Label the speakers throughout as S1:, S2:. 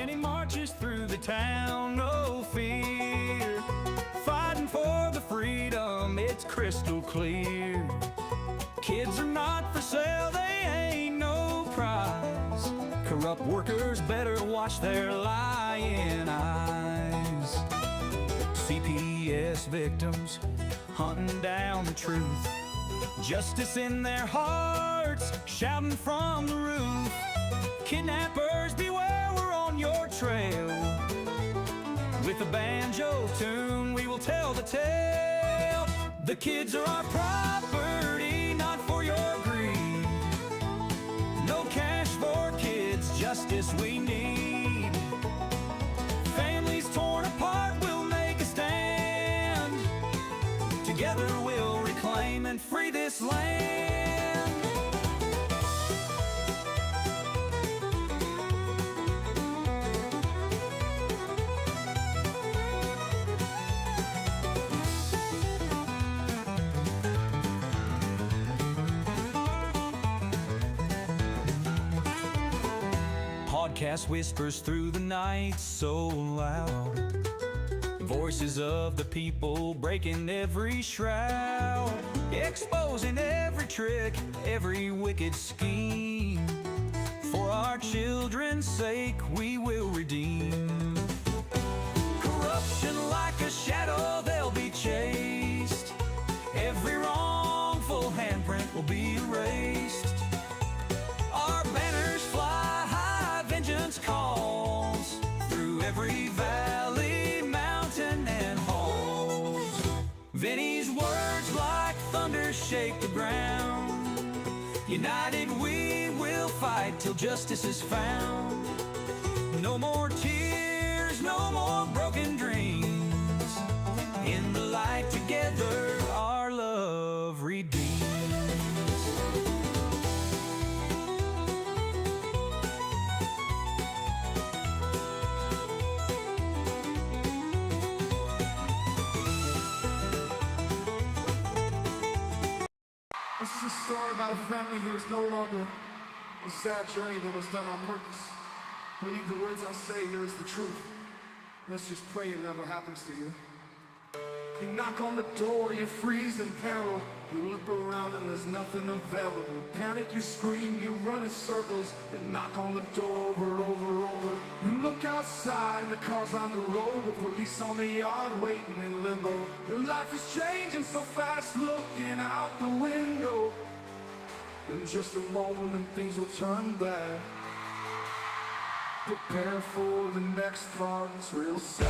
S1: and he marches through the town, no fear, fighting for the freedom, it's crystal clear. Kids are not for sale, they ain't no prize. Corrupt workers better watch their lying eyes. CPS victims hunting down the truth, justice in their hearts, shouting from the roof. Kidnappers beware, we're on your trail. With a banjo tune we will tell the tale. The kids are our property, not for your greed. No cash for kids, justice we need. Families torn apart, we'll make a stand. Together we'll reclaim and free this land. Podcast whispers through the night so loud, voices of the people breaking every shroud, exposing every trick, every wicked scheme. For our children's sake we will redeem. Corruption like a shadow, they'll be chased. Every wrongful handprint will be erased. Our banners fly high, vengeance calls through every valley, mountain and halls. Vinny's words like thunder shake the ground. United we will fight till justice is found. No more tears, no more broken dreams. In the light together our love redeems.
S2: This is a story about a family who is no longer a sad journey that was done on purpose. Believe the words I say, here is the truth. Let's just pray it never happens to you. You knock on the door, you freeze in peril. You look around and there's nothing available. Panic, you scream, you run in circles, and knock on the door over and over. You look outside, the car's on the road, the police on the yard waiting in limbo. Your life is changing so fast, looking out the window. In just a moment and things will turn black. Prepare for the next part, it's real sad.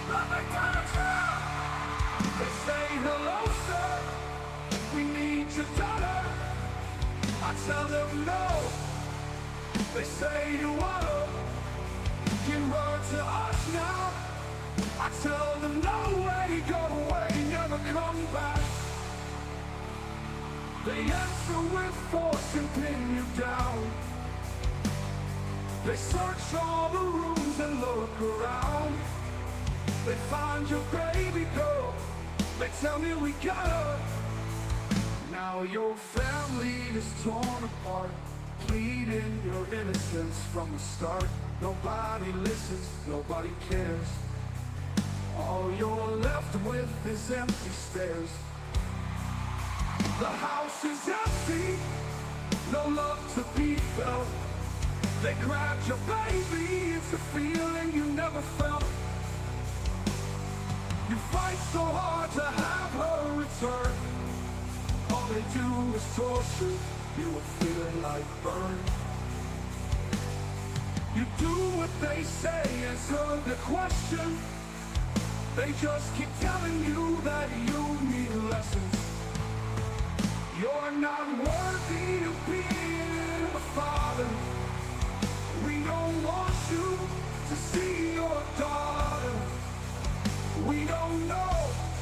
S2: Nothing downtown. They say hello sir, we need your daughter. I tell them no. They say you wanna give her to us now. I tell them no way, go away, never come back. They answer with force and pin you down. They search all the rooms and look around. They find your baby girl, they tell me we got her. Now your family is torn apart, pleading your innocence from the start. Nobody listens, nobody cares. All you're left with is empty stairs. The house is empty, no love to be felt. They grabbed your baby, it's a feeling you never felt. You fight so hard to have her return. All they do is torture you, are feeling like burn. You do what they say, answer the question. They just keep telling you that you need lessons. You're not worthy of being a father. We don't want you to see your daughter. We don't know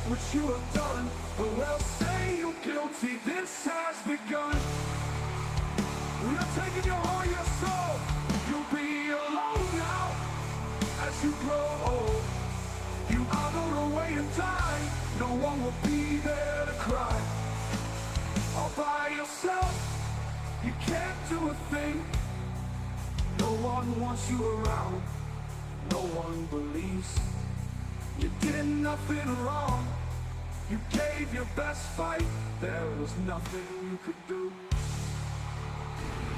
S2: what you have done, but we'll say you're guilty, this has begun. We are taking your heart, your soul. You'll be alone now as you grow old. You are going away and die, no one will be there to cry. All by yourself, you can't do a thing. No one one wants you around. No one believes you did nothing wrong. You gave your best fight. There was nothing you could do.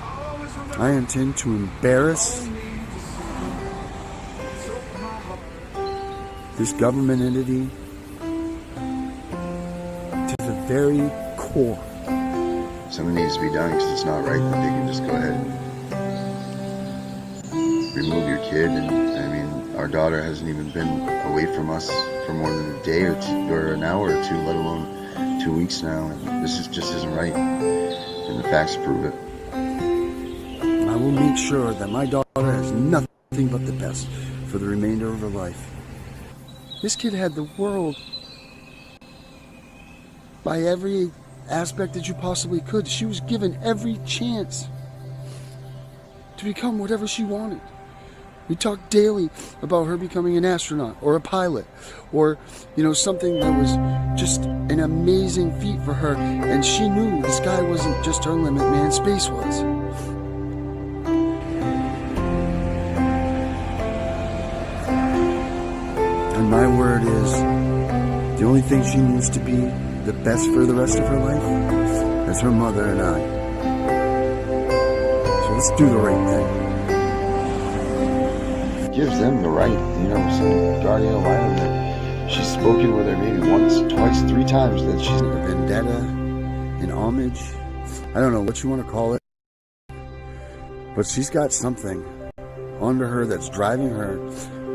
S2: I'll always remember
S3: I intend to embarrass this government entity to the very core.
S4: Something needs to be done because it's not right that they can just go ahead and remove your kid. And I mean, our daughter hasn't even been away from us for more than a day or two, or an hour or two, let alone 2 weeks now. And this just isn't right, and the facts prove it.
S3: I will make sure that my daughter has nothing but the best for the remainder of her life. This kid had the world by every aspect that you possibly could. She was given every chance to become whatever she wanted. We talk daily about her becoming an astronaut or a pilot or, something that was just an amazing feat for her. And she knew the sky wasn't just her limit, man, space was. And my word is, the only thing she needs to be the best for the rest of her life is her mother and I. So let's do the right thing.
S4: Gives them the right, some guardian lion that she's spoken with her maybe once, twice, 3 times that she's
S3: A vendetta, an homage, I don't know what you want to call it, but she's got something under her that's driving her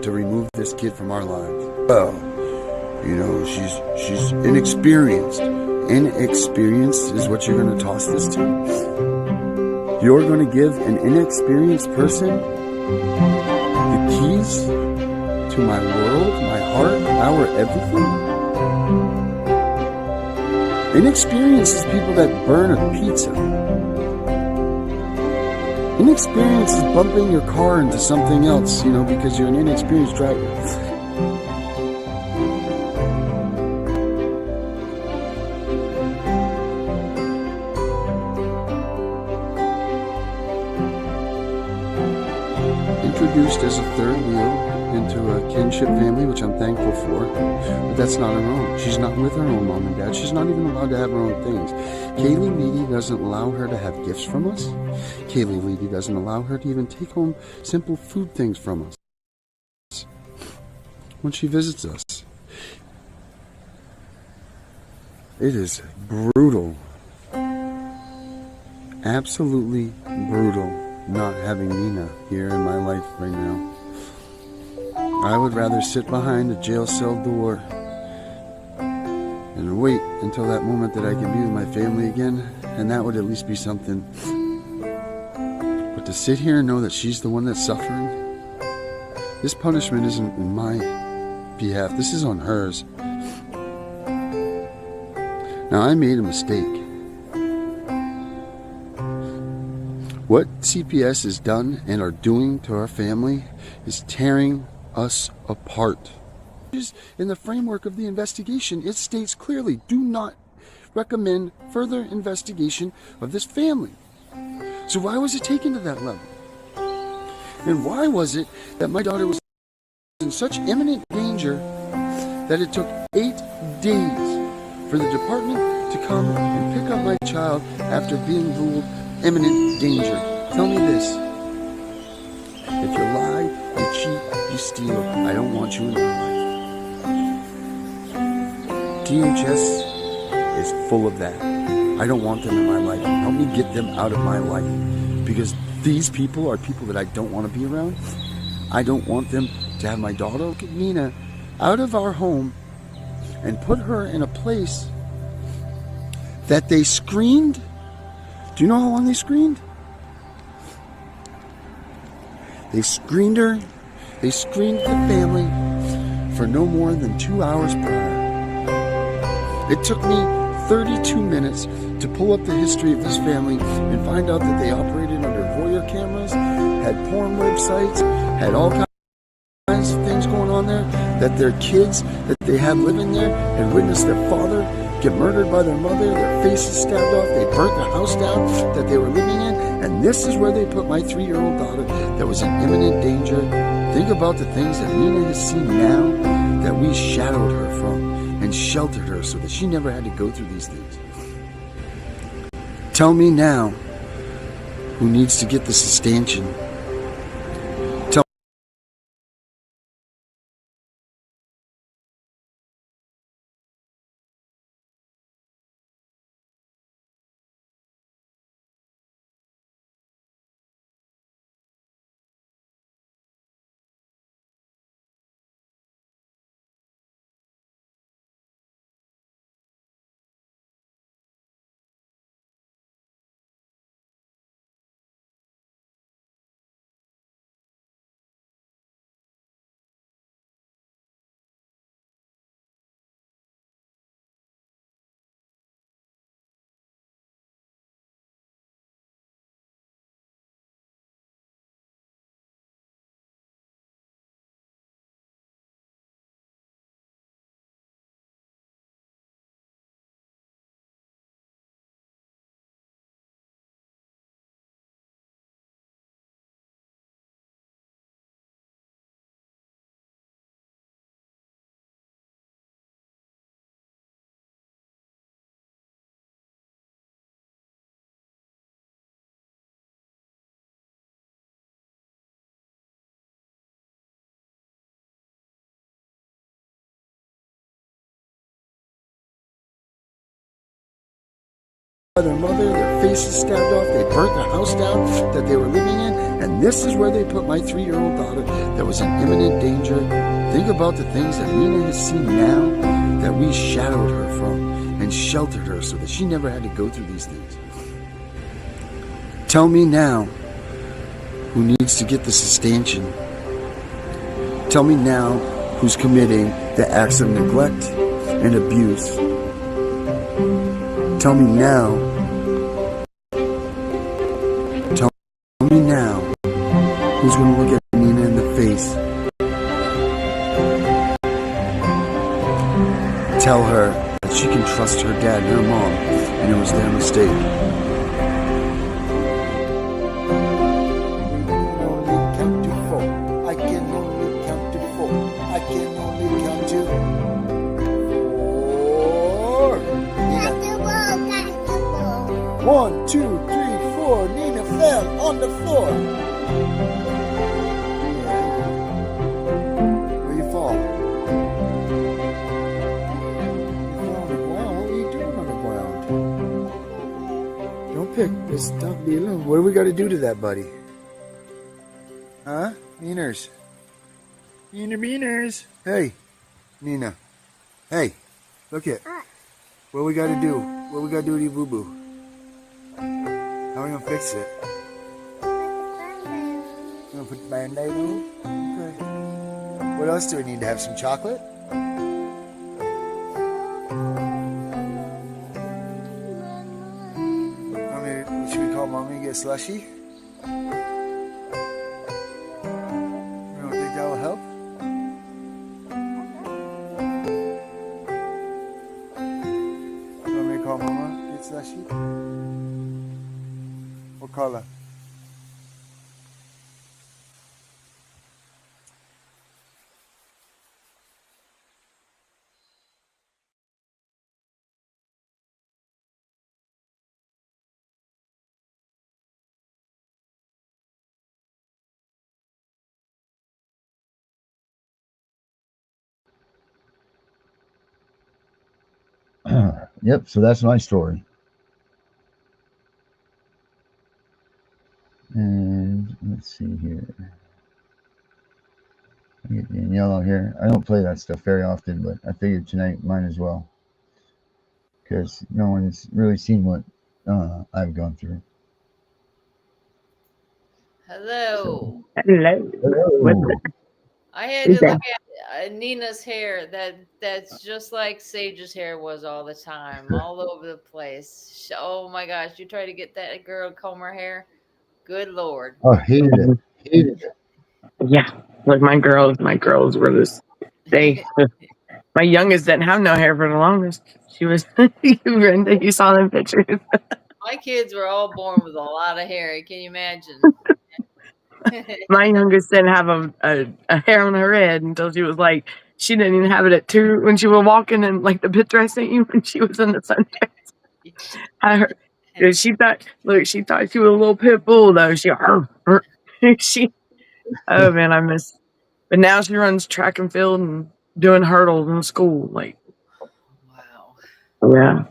S3: to remove this kid from our lives. Well, she's inexperienced. Inexperienced is what you're going to toss this to? You're going to give an inexperienced person the keys to my world, my heart, our everything? Inexperience is people that burn a pizza. Inexperience is bumping your car into something else, because you're an inexperienced driver. Introduced as a third wheel into a kinship family, which I'm thankful for, but that's not her own. She's not with her own mom and dad. She's not even allowed to have her own things. Kaylee Leedy doesn't allow her to have gifts from us. Kaylee Leedy doesn't allow her to even take home simple food things from us when she visits us. It is brutal, absolutely brutal, not having Nina here in my life right now. I would rather sit behind a jail cell door and wait until that moment that I can be with my family again, and that would at least be something. But to sit here and know that she's the one that's suffering, this punishment isn't in my behalf, this is on hers. Now, I made a mistake. What CPS has done and are doing to our family is tearing us apart. In the framework of the investigation, it states clearly, do not recommend further investigation of this family. So why was it taken to that level? And why was it that my daughter was in such imminent danger that it took 8 days for the department to come and pick up my child after being ruled imminent danger? Tell me this. If you lie, you cheat, you steal, I don't want you in my life. DHS is full of that. I don't want them in my life. Help me get them out of my life. Because these people are people that I don't want to be around. I don't want them to have my daughter, Nina, out of our home and put her in a place that they screened. Do you know how long they screened? They screened her. They screened the family for no more than 2 hours prior. It took me 32 minutes to pull up the history of this family and find out that they operated under voyeur cameras, had porn websites, had all kinds of things going on there, that their kids that they had living there had witnessed their father get murdered by their mother, their faces stabbed off, they burnt the house down that they were living in, and this is where they put my 3-year-old daughter that was in imminent danger. Think about the things that Nina has seen now that we shadowed her from and sheltered her so that she never had to go through these things. Tell me now who needs to get this stanchion. Tell their mother, their faces stabbed off, they burnt the house down that they were living in, and this is where they put my 3-year-old daughter that was in imminent danger. Think about the things that Nina has seen now that we shadowed her from and sheltered her so that she never had to go through these things. Tell me now who needs to get this stanchion. Tell me now who's committing the acts of neglect and abuse. Tell me now. Tell me now who's going to look at Nina in the face. Tell her that she can trust her dad and her mom, and it was their mistake. I can only count to 4. I can only count to 4. 1, 2, 3, 4. Nina fell on the floor. Where you fall? You fall on the ground. What are you doing on the ground? Don't pick. Just don't be alone. What do we got to do to that, buddy? Huh? Neeners. Nina Beaners. Hey. Nina. Hey. Look it. What we got to do? What we got to do to your boo-boo? How are we going to fix it? You going to put the Band-Aid on? Okay. What else do we need to have? Some chocolate? Should we call Mommy and get slushy? You don't think that will help? You want me to call Mama? Get slushy? What color?
S5: Yep, so that's my story. And let's see here. I get Danielle out here. I don't play that stuff very often, but I figured tonight might as well. Because no one's really seen what I've gone through.
S6: Hello.
S7: Hello.
S5: Hello.
S6: I had to look at Nina's hair. That's just like Sage's hair was all the time, all over the place. Oh my gosh! You try to get that girl to comb her hair. Good Lord.
S5: Oh, hated it. Hated it.
S7: Yeah, like my girls were this. They My youngest didn't have no hair for the longest. She was, you saw them pictures.
S6: My kids were all born with a lot of hair. Can you imagine?
S7: My youngest didn't have a hair on her head until she was like, she didn't even have it at 2 when she was walking in like the picture I sent you when she was in the sundress. She thought she was a little pit bull though. She, oh man, I miss. But now she runs track and field and doing hurdles in school. Like,
S6: Wow.
S7: yeah,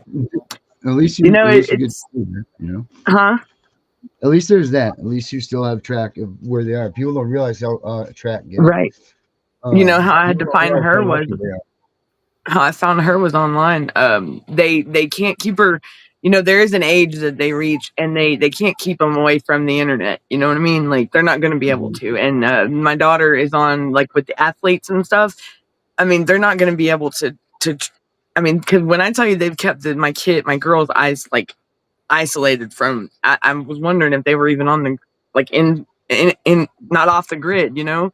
S5: At least
S7: you know
S5: at least you
S7: it's
S5: get,
S7: huh.
S5: At least there's that. At least you still have track of where they are. People don't realize how track get.
S7: Right. You know how I had to
S5: People don't
S7: find
S5: realize
S7: her
S5: how
S7: was
S5: lucky they are.
S7: how I found her was online. They can't keep her. You know, there is an age that they reach, and they can't keep them away from the internet. You know what I mean? Like they're not going to be able to. And my daughter is on like with the athletes and stuff. I mean, they're not going to be able to. I mean, because when I tell you they've kept my girl's eyes like isolated from. I was wondering if they were even on the like in not off the grid. You know.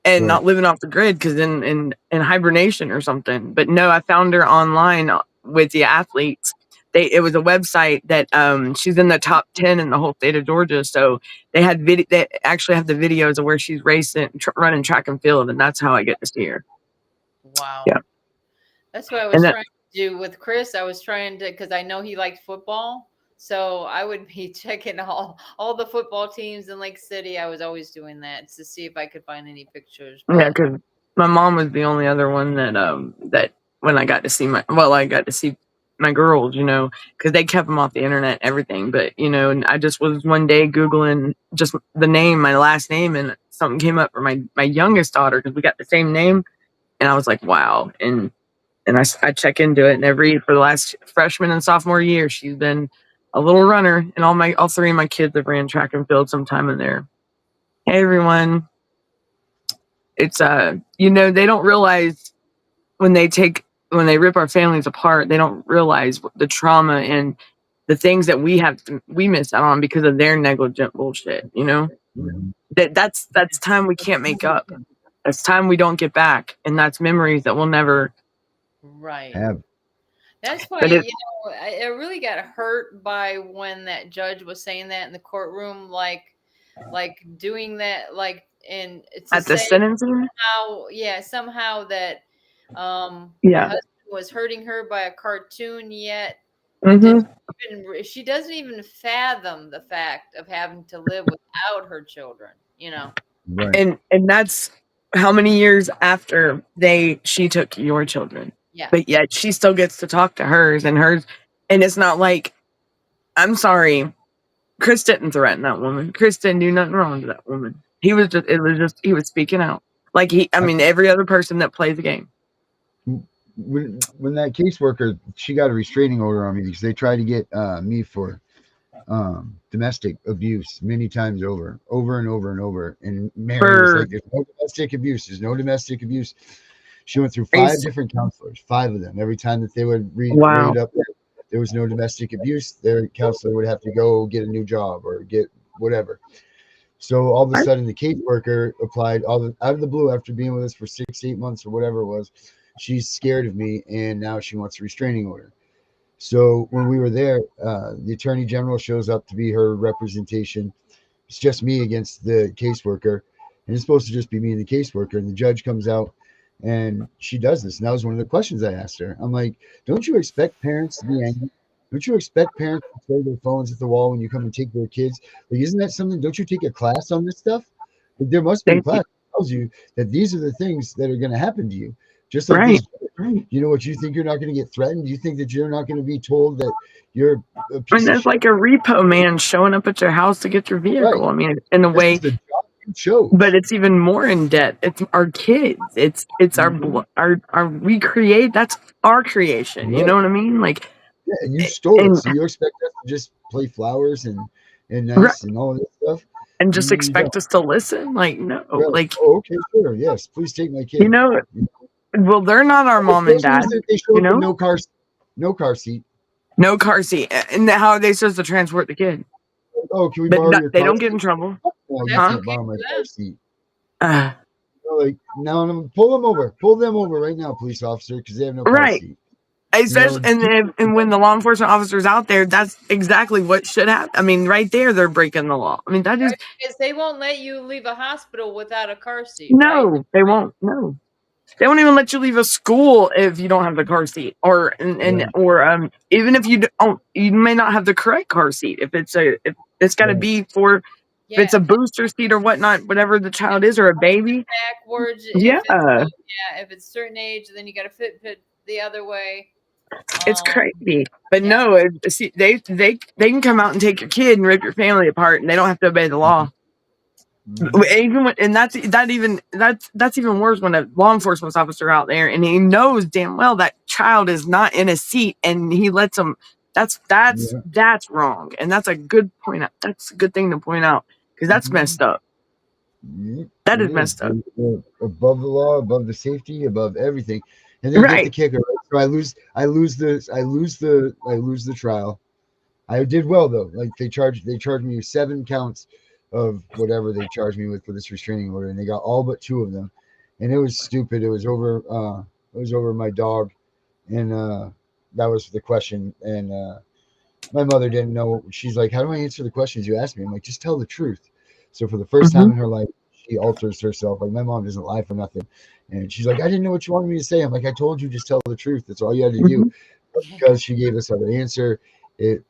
S7: And
S5: Right.
S7: not living off the grid because in hibernation or something. But no, I found her online with the athletes. It was a website that she's in the top 10 in the whole state of Georgia. So they had they actually have the videos of where she's racing, running track and field, and that's how I get to see her.
S6: Wow.
S7: Yeah.
S6: That's what I was trying to do with Chris. I was trying to, because I know he liked football. So I would be checking all the football teams in Lake City. I was always doing that to see if I could find any pictures. But
S7: Yeah, because my mom was the only other one that when I got to see my girls, you know, because they kept them off the internet and everything. But you know, and I just was one day Googling just the name, my last name, and something came up for my youngest daughter because we got the same name, and I was like, wow. And I check into it, and for the last freshman and sophomore year, she's been a little runner, and all three of my kids have ran track and field sometime in there. Hey everyone. It's you know, they don't realize when they rip our families apart, they don't realize the trauma and the things that we miss out on because of their negligent bullshit, you know? That's time we can't make up. That's time we don't get back, and that's memories that we'll never
S5: have.
S6: That's why,
S7: But
S6: you know, I really got hurt by when that judge was saying that in the courtroom, like doing that, like, and it's
S7: at the sentencing,
S6: somehow that my
S7: yeah.
S6: husband was hurting her by a cartoon, yet she doesn't even fathom the fact of having to live without her children, you know.
S5: Right.
S7: And that's how many years after she took your children.
S6: Yeah.
S7: But yet she still gets to talk to hers, and it's not like, I'm sorry, Chris didn't threaten that woman. Chris didn't do nothing wrong to that woman. He was speaking out. Like every other person that plays the game.
S5: When that caseworker, she got a restraining order on me because they tried to get me for domestic abuse many times over and over and over. And Mary was like, there's no domestic abuse. There's no domestic abuse. She went through 5 different counselors, 5 of them. Every time that they would read it up, there was no domestic abuse, their counselor would have to go get a new job or get whatever. So all of a sudden, the caseworker applied out of the blue after being with us for 6-8 months or whatever it was. She's scared of me, and now she wants a restraining order. So when we were there, the attorney general shows up to be her representation. It's just me against the caseworker, and it's supposed to just be me and the caseworker. And the judge comes out, and she does this. And that was one of the questions I asked her. I'm like, don't you expect parents to be angry? Don't you expect parents to throw their phones at the wall when you come and take their kids? Like, isn't that something? Don't you take a class on this stuff? Like, there must be a class that tells you that these are the things that are going to happen to you. Just like this, you know, what you think you're not going to get threatened. You think that you're not going to be told that you're a piece
S7: and there's like a repo man showing up at your house to get your vehicle. Right. I mean, in a way, but it's even more in debt. It's our kids. It's our we create. That's our creation. Right. You know what I mean? Like,
S5: yeah, and you stole it. So you expect us to just play flowers and nice and all this stuff,
S7: and just expect us to listen? Like, no. Right. Like,
S5: oh, okay, sure, yes, please take my kid.
S7: You know. Well, they're not our mom and dad.
S5: They show up with no car seat.
S7: No car seat. And how are they supposed to transport the kid?
S5: Oh, can we borrow your car?
S7: They don't get in trouble.
S5: No, you can't borrow my car seat. like now I'm pull them over right now, police officer, because they have no car
S7: Right.
S5: seat.
S7: Especially, and when the law enforcement officer's out there, that's exactly what should happen. I mean, right there, they're breaking the law. I mean, that is
S6: Because they won't let you leave a hospital without a car seat, right?
S7: no, they won't. No, they won't even let you leave a school if you don't have the car seat, or even if you don't, you may not have the correct car seat. If it's got to
S5: Right.
S7: be for if it's a booster seat or whatnot, whatever the child is or a baby.
S6: Backwards.
S7: Yeah,
S6: If it's certain age, then you got to fit the other way.
S7: it's crazy. But
S6: yeah.
S7: no, see, they can come out and take your kid and rip your family apart, and they don't have to obey the law. Even when, and that's even worse when a law enforcement officer out there and he knows damn well that child is not in a seat and he lets them. That's wrong, and that's a good point out. That's a good thing to point out because that's messed up. That is messed up.
S5: Above the law, above the safety, above everything, and then get the kicker. So I lose the trial. I did well though. Like they charged me with 7 counts of whatever they charged me with for this restraining order, and they got all but 2 of them, and it was stupid. It was over my dog, and that was the question. And my mother didn't know. She's like, "How do I answer the questions you ask me?" I'm like, "Just tell the truth." So for the first time in her life, she alters herself. Like my mom doesn't lie for nothing, and she's like, "I didn't know what you wanted me to say." I'm like, "I told you, just tell the truth. That's all you had to do." But because she gave us other answer, it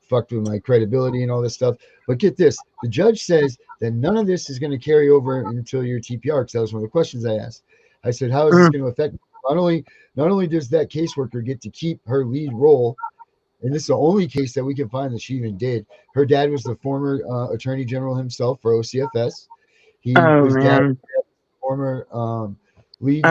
S5: fucked with my credibility and all this stuff. But get this, the judge says that none of this is going to carry over until your TPR, because that was one of the questions I asked. I said, how is this going to affect? Not only does that caseworker get to keep her lead role, and this is the only case that we can find that she even did. Her dad was the former attorney general himself for OCFS. His dad was former lead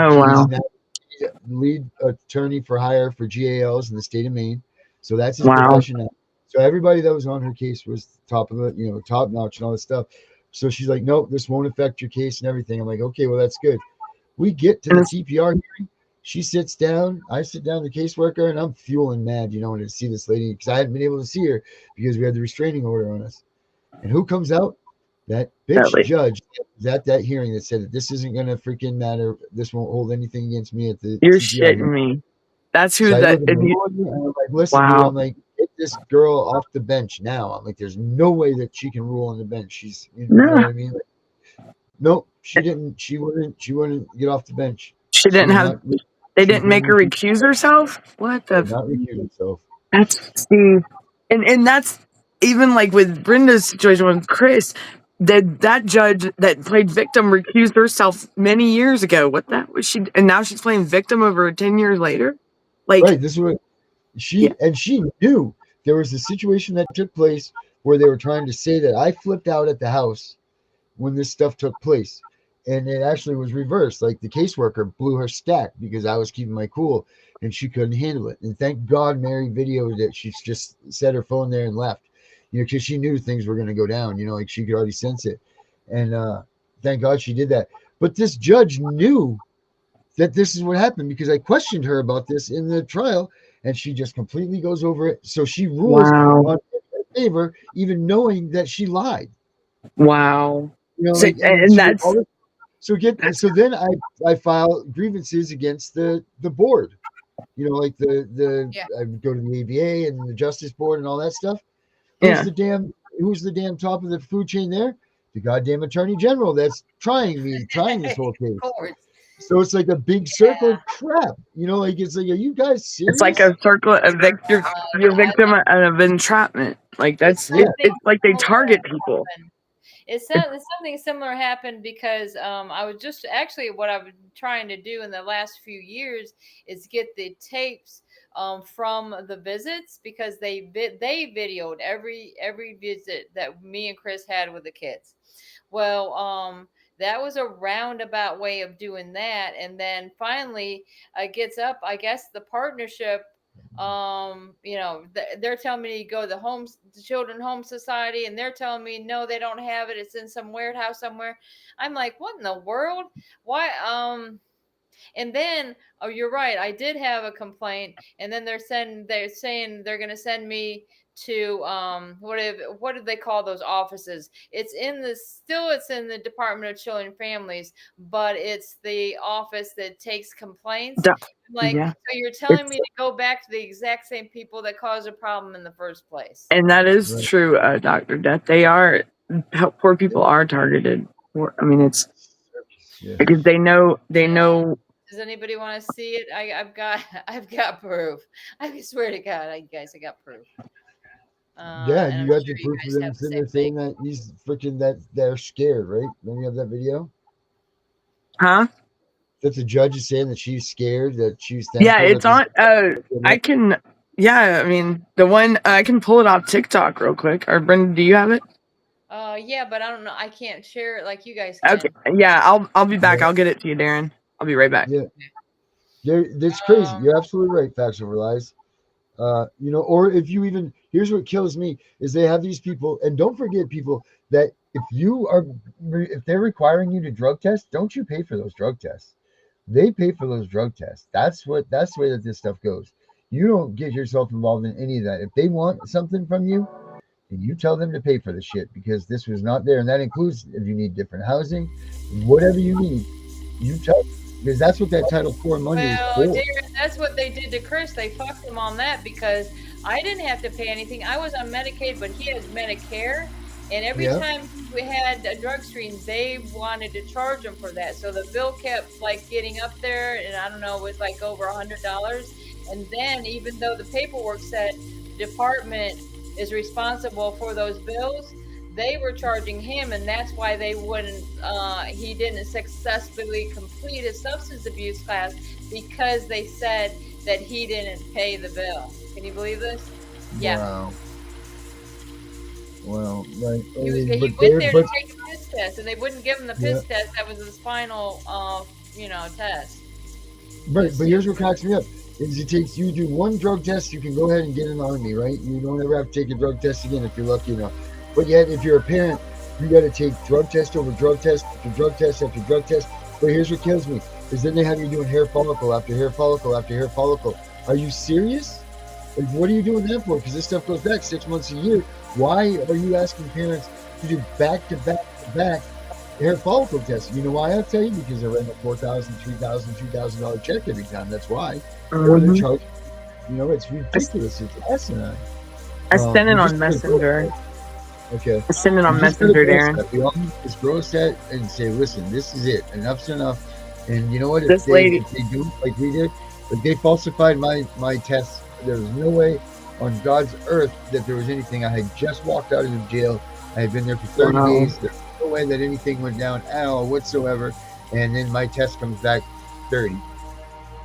S5: attorney for hire for GALs in the state of Maine. So that's his profession now. So everybody that was on her case was top notch and all this stuff. So she's like, nope, this won't affect your case and everything. I'm like, okay, well, that's good. We get to the TPR hearing. She sits down. I sit down, the caseworker, and I'm fueling mad, to see this lady, because I hadn't been able to see her because we had the restraining order on us. And who comes out? That bitch judge was at that hearing that said that this isn't going to freaking matter. This won't hold anything against me at the
S7: You're
S5: TPR
S7: shitting me. That's who
S5: so
S7: that.
S5: I'm like, listen, dude, I'm like, get this girl off the bench now. I'm like, there's no way that she can rule on the bench. She's, you know what I mean? Like, nope, she didn't. She wouldn't get off the bench.
S7: She didn't have. They didn't make her recuse herself. What the?
S5: Not recuse herself.
S7: That's and that's even like with Brenda's situation with Chris. That judge that played victim recused herself many years ago. What that was she? And now she's playing victim over 10 years later. Like,
S5: right, this is what she knew there was a situation that took place where they were trying to say that I flipped out at the house when this stuff took place, and it actually was reversed. Like the caseworker blew her stack because I was keeping my cool and she couldn't handle it. And thank God Mary videoed it. She just set her phone there and left, because she knew things were going to go down. Like she could already sense it, and thank God she did that. But this judge knew that this is what happened, because I questioned her about this in the trial, and she just completely goes over it. So she rules on her favor, even knowing that she lied.
S7: Wow.
S5: So then I file grievances against the board. I would go to the ABA and the Justice Board and all that stuff. Who's the damn top of the food chain there? The goddamn Attorney General that's trying this whole case. So it's like a big circle of crap, it's like, are you guys serious?
S7: It's like a circle of you're victim of entrapment. Like it's like they target people.
S6: It's something similar happened because I was just actually what I've been trying to do in the last few years is get the tapes from the visits, because they videoed every visit that me and Chris had with the kids. Well, that was a roundabout way of doing that. And then finally gets up, I guess the partnership, they're telling me to go to the Children Home Society, and they're telling me, no, they don't have it. It's in some warehouse somewhere. I'm like, what in the world? Why? And then, oh, you're right. I did have a complaint, and then they're saying they're going to send me to what do they call those offices? It's in the Department of Children and Families, but it's the office that takes complaints.
S7: Da-
S6: Like,
S7: yeah.
S6: so you're telling
S7: It's,
S6: me to go back to the exact same people that caused a problem in the first place?
S7: and that is
S5: Right.
S7: true, Dr. Death. They are, poor people are targeted. I mean, it's
S5: Yeah.
S7: because they know.
S6: Does anybody want to see it? I've got proof. I swear to God, I got proof.
S5: Yeah,
S6: and
S5: you
S6: I'm
S5: got
S6: sure
S5: the
S6: you
S5: proof
S6: guys
S5: of them
S6: have the
S5: sitting
S6: same
S5: there saying
S6: thing.
S5: that he's freaking that they're scared, right? Don't you have that video?
S7: Huh?
S5: That the judge is saying that she's scared, that she's
S7: Yeah,
S5: thankful
S7: it's
S5: that
S7: on.
S5: this.
S7: I can. Yeah, I mean, the one I can pull it off TikTok real quick. Or Brenda, do you have it?
S6: Yeah, but I don't know. I can't share it like you guys can.
S7: Okay. Yeah, I'll be back. I'll get it to you, Darren. I'll be right back.
S5: Yeah, that's crazy. You're absolutely right. Facts over lies. You know, or if you even, here's what kills me is they have these people, and don't forget people that if they're requiring you to drug test, don't you pay for those drug tests? They pay for those drug tests. That's the way that this stuff goes. You don't get yourself involved in any of that. If they want something from you, then you tell them to pay for the shit because this was not there. And that includes if you need different housing, whatever you need, you tell them. Because that's what that Title IV money is
S6: Well,
S5: for.
S6: Darren, that's what they did to Chris. They fucked him on that because I didn't have to pay anything. I was on Medicaid, but he has Medicare. And every
S5: Yeah.
S6: time we had a drug screen, they wanted to charge him for that. So the bill kept like getting up there, and I don't know, it was like over $100. And then even though the paperwork said the department is responsible for those bills, they were charging him, and that's why they wouldn't. He didn't successfully complete his substance abuse class because they said that he didn't pay the bill. Can you believe this? Yeah.
S5: Wow. Well, like, I
S6: He
S5: mean,
S6: went
S5: but
S6: there
S5: they're,
S6: to
S5: but
S6: take a piss test, and they wouldn't give him the piss test. That was his final, test.
S5: but here's what cracks me up is you do one drug test, you can go ahead and get in the army, right? You don't ever have to take a drug test again if you're lucky enough. But yet, if you're a parent, you got to take drug test over drug test after drug test after drug test. But here's what kills me is then they have you doing hair follicle after hair follicle after hair follicle. Are you serious? Like, what are you doing that for? Because this stuff goes back 6 months a year. Why are you asking parents to do back to back to back hair follicle tests? You know why? I'll tell you, because they're writing a $4,000, $3,000, $2,000 check every time. That's why. Or they're charging. You know, it's ridiculous. It's asinine.
S7: I sent it on
S5: just-
S7: Messenger.
S5: Okay.
S7: I sent it on
S5: We just gotta
S7: Messenger,
S5: grow
S7: Darren.
S5: set. We all need to just grow a set and say, listen, this is it. Enough's enough. And you know what?
S7: This lady-
S5: If they do like we did, if they falsified my tests, there was no way on God's earth that there was anything. I had just walked out of jail. I had been there for 30
S7: Wow.
S5: days. There's no way that anything went down at all whatsoever. And then my test comes back 30.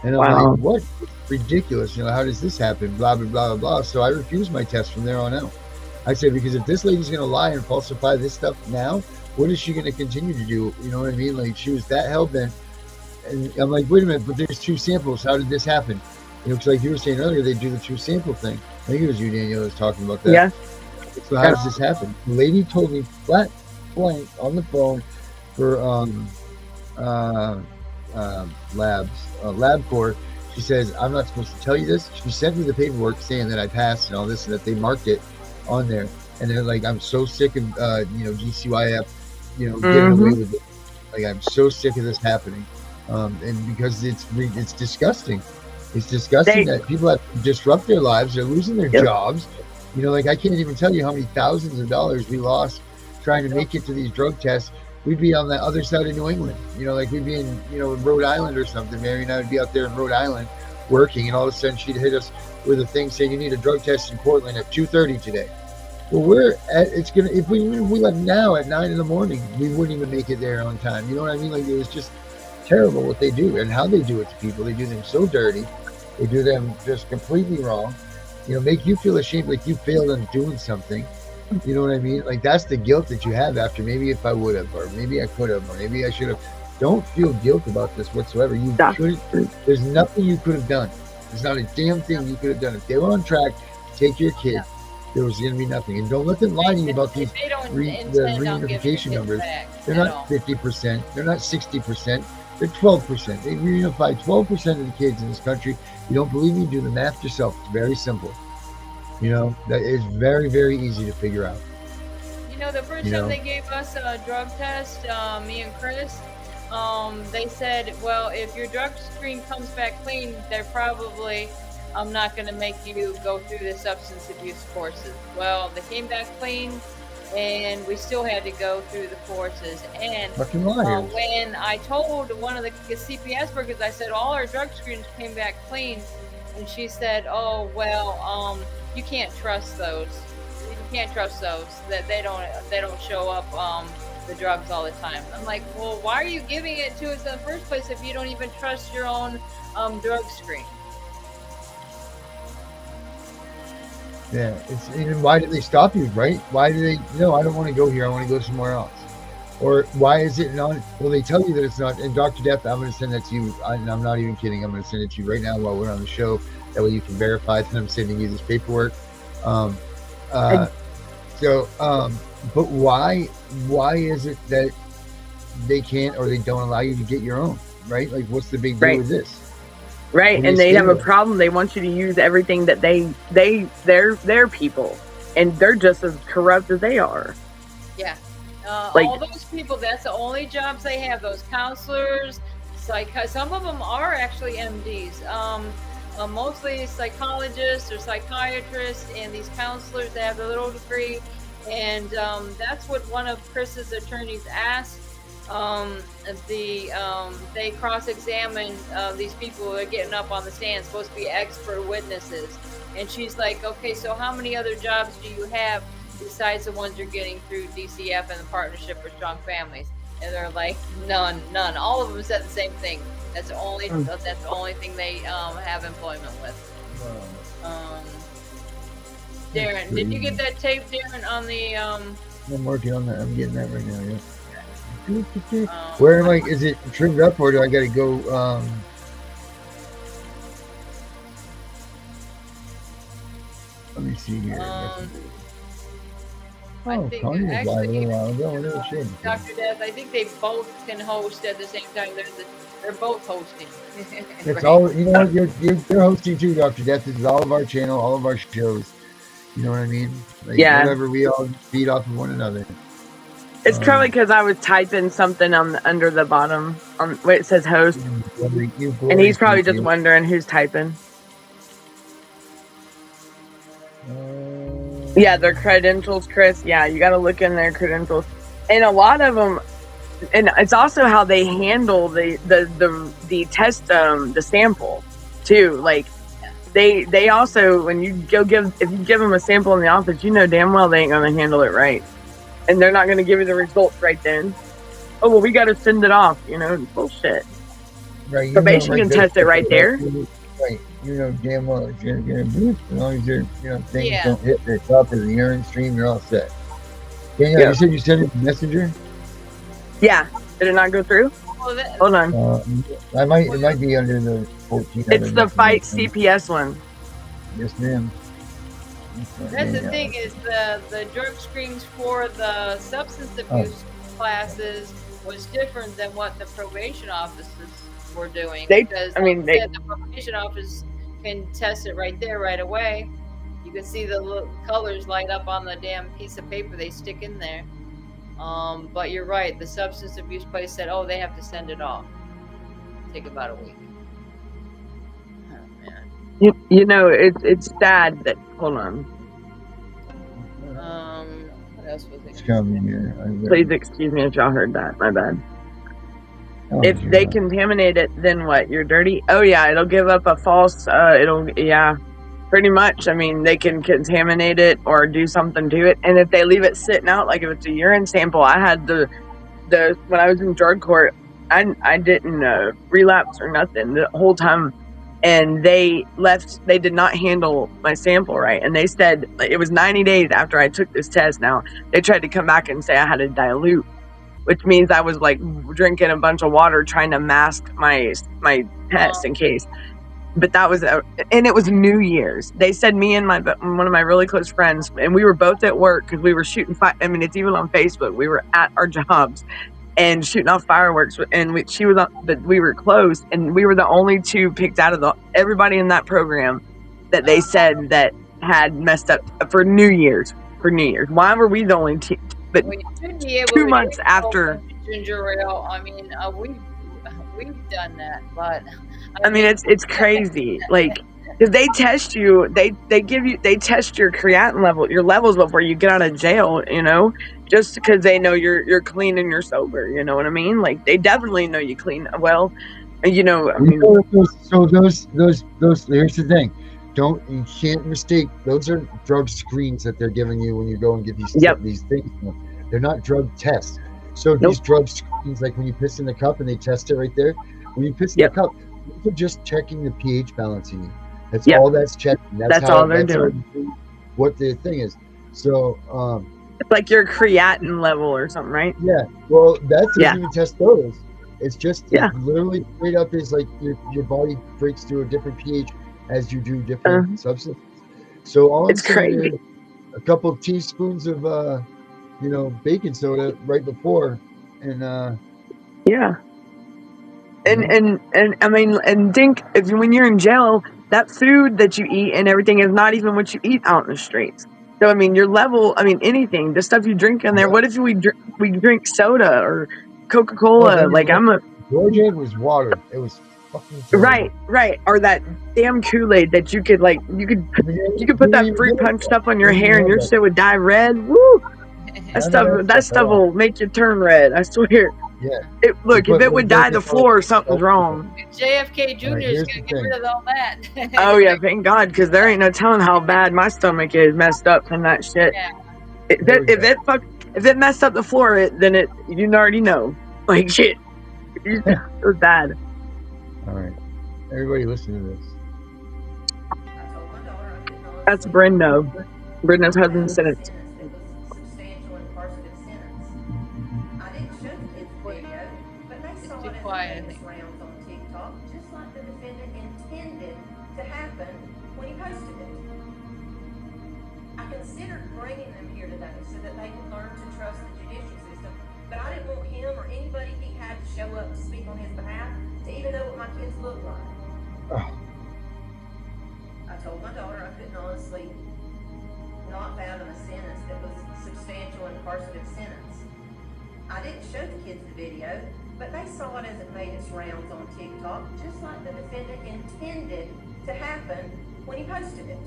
S5: And I'm
S7: Wow.
S5: like, what? It's ridiculous. You know, how does this happen? Blah, blah, blah, blah, blah. So I refused my test from there on out. I said, because if this lady's going to lie and falsify this stuff now, what is she going to continue to do? You know what I mean? Like, she was that hell-bent. And I'm like, wait a minute, but there's 2 samples. How did this happen? You know, it's like you were saying earlier, they do the 2 sample thing. I think it was you, Daniel, that was talking about that.
S7: Yeah.
S5: So how does this happen? The lady told me flat blank on the phone for LabCorp. She says, I'm not supposed to tell you this. She sent me the paperwork saying that I passed and all this and that they marked it on there. And they're like, I'm so sick of, GCYF, getting away with it. Like, I'm so sick of this happening. And because it's disgusting. It's disgusting that people have to disrupt their lives. They're losing their jobs. You know, like, I can't even tell you how many thousands of dollars we lost trying to make it to these drug tests. We'd be on the other side of New England. You know, like we'd be in, in Rhode Island or something. Mary and I would be out there in Rhode Island working, and all of a sudden she'd hit us with a thing saying you need a drug test in Portland at 2:30 today. Well, if we left now at 9 in the morning, we wouldn't even make it there on time. You know what I mean? Like, it was just terrible what they do and how they do it to people. They do them so dirty. They do them just completely wrong. Make you feel ashamed, like you failed on doing something. You know what I mean? Like, that's the guilt that you have after, maybe if I would have, or maybe I could have, or maybe I should have. Don't feel guilt about this whatsoever. You couldn't. There's nothing you could have done. There's not a damn thing you could have done. If they were on track to take your kid, there was going to be nothing. And don't let them lie to you about these
S6: They don't
S5: the
S6: intend on giving
S5: reunification
S6: it
S5: numbers.
S6: back
S5: They're
S6: at
S5: not
S6: all.
S5: 50%. They're not 60%. They're 12%. They reunified 12% of the kids in this country. You don't believe me? Do the math yourself. It's very simple. That is very, very easy to figure out.
S6: The first
S5: You
S6: time
S5: know?
S6: they gave us a drug test, me and Chris, they said, well, if your drug screen comes back clean, they're probably not going to make you go through the substance abuse courses. Well, they came back clean, and we still had to go through the courses. And
S5: Fucking liars.
S6: when I told one of the CPS workers, I said all our drug screens came back clean, and she said, "Oh well, you can't trust those. You can't trust those. That they don't show up the drugs all the time." I'm like, well, why are you giving it to us in the first place if you don't even trust your own drug screen?
S5: Yeah. And why did they stop you, right? Why do they? No, I don't want to go here. I want to go somewhere else. Or why is it not? Well, they tell you that it's not. And Dr. Death, I'm going to send that to you. And I'm not even kidding. I'm going to send it to you right now while we're on the show. That way you can verify it. And I'm sending you this paperwork. But why is it that they can't or they don't allow you to get your own, right? Like, what's the big deal
S7: Right.
S5: with this?
S7: Right,
S5: What
S7: and
S5: do you
S7: they have a
S5: say?
S7: problem. They want you to use everything that they're people, and they're just as corrupt as they are.
S6: Yeah.
S7: Like-
S6: All those people, that's the only jobs they have. Those counselors, some of them are actually MDs. Mostly psychologists or psychiatrists, and these counselors, they have a little degree. And that's what one of Chris's attorneys asked. They cross-examined these people who are getting up on the stand, supposed to be expert witnesses. And she's like, okay, so how many other jobs do you have besides the ones you're getting through DCF and the Partnership for Strong Families? And they're like, none. All of them said the same thing. That's the only thing they have employment with. Darren, did you get that tape, Darren, on the
S5: I'm working on that. I'm getting that right now. Yeah. Where am I? Is it trimmed up or do I got to go? Let me see here.
S6: I think
S5: Tony was live a
S6: actually,
S5: little while ago. Whatever shit.
S6: Dr. Death, I think they both can host at the same time. They're both hosting.
S5: It's all, you know what, you're hosting too, Dr. Death. This is all of our channel, all of our shows. You know what I mean? Like,
S7: Yeah.
S5: whatever, we all feed off of one another.
S7: It's probably because I was typing something under the bottom on where it says host, and he's probably just wondering who's typing. Yeah, their credentials, Chris. Yeah, you got to look in their credentials, and a lot of them. And it's also how they handle the test, the sample, too. Like they also, when you if you give them a sample in the office, you know damn well they ain't gonna handle it right, and they're not gonna give you the results right then. Oh well, we got to send it off. Bullshit.
S5: Right,
S7: Probation can test it right there.
S5: Right, you know damn well if you're gonna do it, as long as your things
S6: Yeah.
S5: don't hit the top of the urine stream, you're all set. Daniel,
S7: Yeah.
S5: you said you sent it to Messenger.
S7: Yeah, did it not go through?
S6: Well,
S7: Hold on,
S5: It might be under the 14.
S7: it's the Fight CPS one.
S5: Yes, ma'am.
S6: that's the thing is the drug screens for the substance abuse classes was different than what the probation offices were doing. Because the probation office can test it right there, right away. You can see the little colors light up on the damn piece of paper they stick in there. But you're right. The substance abuse place said, "Oh, they have to send it off. Take about a week." Oh man.
S7: It's sad that. Hold on,
S6: What else was
S5: It's
S6: it?
S5: coming here.
S7: please excuse me if y'all heard that. My bad.
S5: Oh,
S7: If
S5: dear.
S7: they contaminate it, then what? You're dirty? Oh yeah, it'll give up a false. Pretty much. I mean, they can contaminate it or do something to it, and if they leave it sitting out, like if it's a urine sample, I had the when I was in drug court, I didn't relapse or nothing the whole time, and they did not handle my sample right, and they said it was 90 days after I took this test. Now they tried to come back and say I had to dilute, which means I was like drinking a bunch of water trying to mask my test in case. But that was, and it was New Year's. They said me and one of my really close friends, and we were both at work because we were shooting fight. I mean, it's even on Facebook. We were at our jobs, and shooting off fireworks. And she was on, but we were close, and we were the only two picked out of everybody in that program that they said that had messed up for New Year's. For New Year's, why were we the only two? But
S6: Well, you should be able
S7: 2
S6: to
S7: months
S6: get
S7: after,
S6: ginger ale. I mean, we've done that, but
S7: I mean, it's crazy. Like, because they test you, they test your creatinine level, your levels before you get out of jail. You know, just because they know you're clean and you're sober. You know what I mean? Like, they definitely know you clean. Well, you know, I mean,
S5: So those here's the thing. You can't mistake. Those are drug screens that they're giving you when you go and get these
S7: Yep.
S5: these things. They're not drug tests. So these drug screens, like when you piss in the cup and they test it right there. When you piss in
S7: Yep.
S5: the cup, they're just checking the pH balance in you. That's
S7: Yep.
S5: all that's checking.
S7: That's all they're doing.
S5: What the thing is. So
S7: It's like your creatinine level or something, right?
S5: yeah. Well, that doesn't
S7: Yeah.
S5: even test those. It's just
S7: Yeah.
S5: literally straight up is like your body breaks through a different pH as you do different substances. So all
S7: It's
S5: I'm saying
S7: crazy.
S5: is a couple of teaspoons of baking soda right before, and
S7: Yeah. And I mean, and think when you're in jail, that food that you eat and everything is not even what you eat out in the streets. So I mean, your level, I mean, anything, the stuff you drink in there.
S5: Yeah.
S7: What if we drink soda or Coca-Cola? Like
S5: Georgia was water. It was fucking terrible.
S7: right, or that damn Kool-Aid that you could you could put that fruit punch stuff on your hair and your shit would dye red. Woo! That stuff will make you turn red. I swear.
S5: Yeah.
S7: Look, if it would dye the floor, something's wrong.
S6: JFK Jr.
S5: Right,
S6: is
S5: here's
S6: gonna
S5: the
S6: get rid
S5: thing.
S6: of all that.
S7: Oh yeah, thank God, because there ain't no telling how bad my stomach is messed up from that shit.
S6: Yeah.
S7: If it messed up the floor, then you already know. Like shit, it was bad.
S5: All right, everybody, listen to this.
S7: That's Brenda. Brenda's husband said it.
S8: I didn't show the kids the video, but they saw
S6: too
S8: it as
S6: quiet, I
S8: it made
S6: think.
S8: its rounds on TikTok, just like the defendant intended to happen when he posted it. I considered bringing them here today so that they could learn to trust the judicial system, but I didn't want him or anybody he had to show up to speak on his behalf to even know what my kids look like.
S5: Oh.
S8: I told my daughter I couldn't honestly not fathom a sentence that was substantial and carcerative sentence. I didn't show the kids the video, but they saw it as it made its rounds on TikTok, just like the defendant intended to happen when he posted it.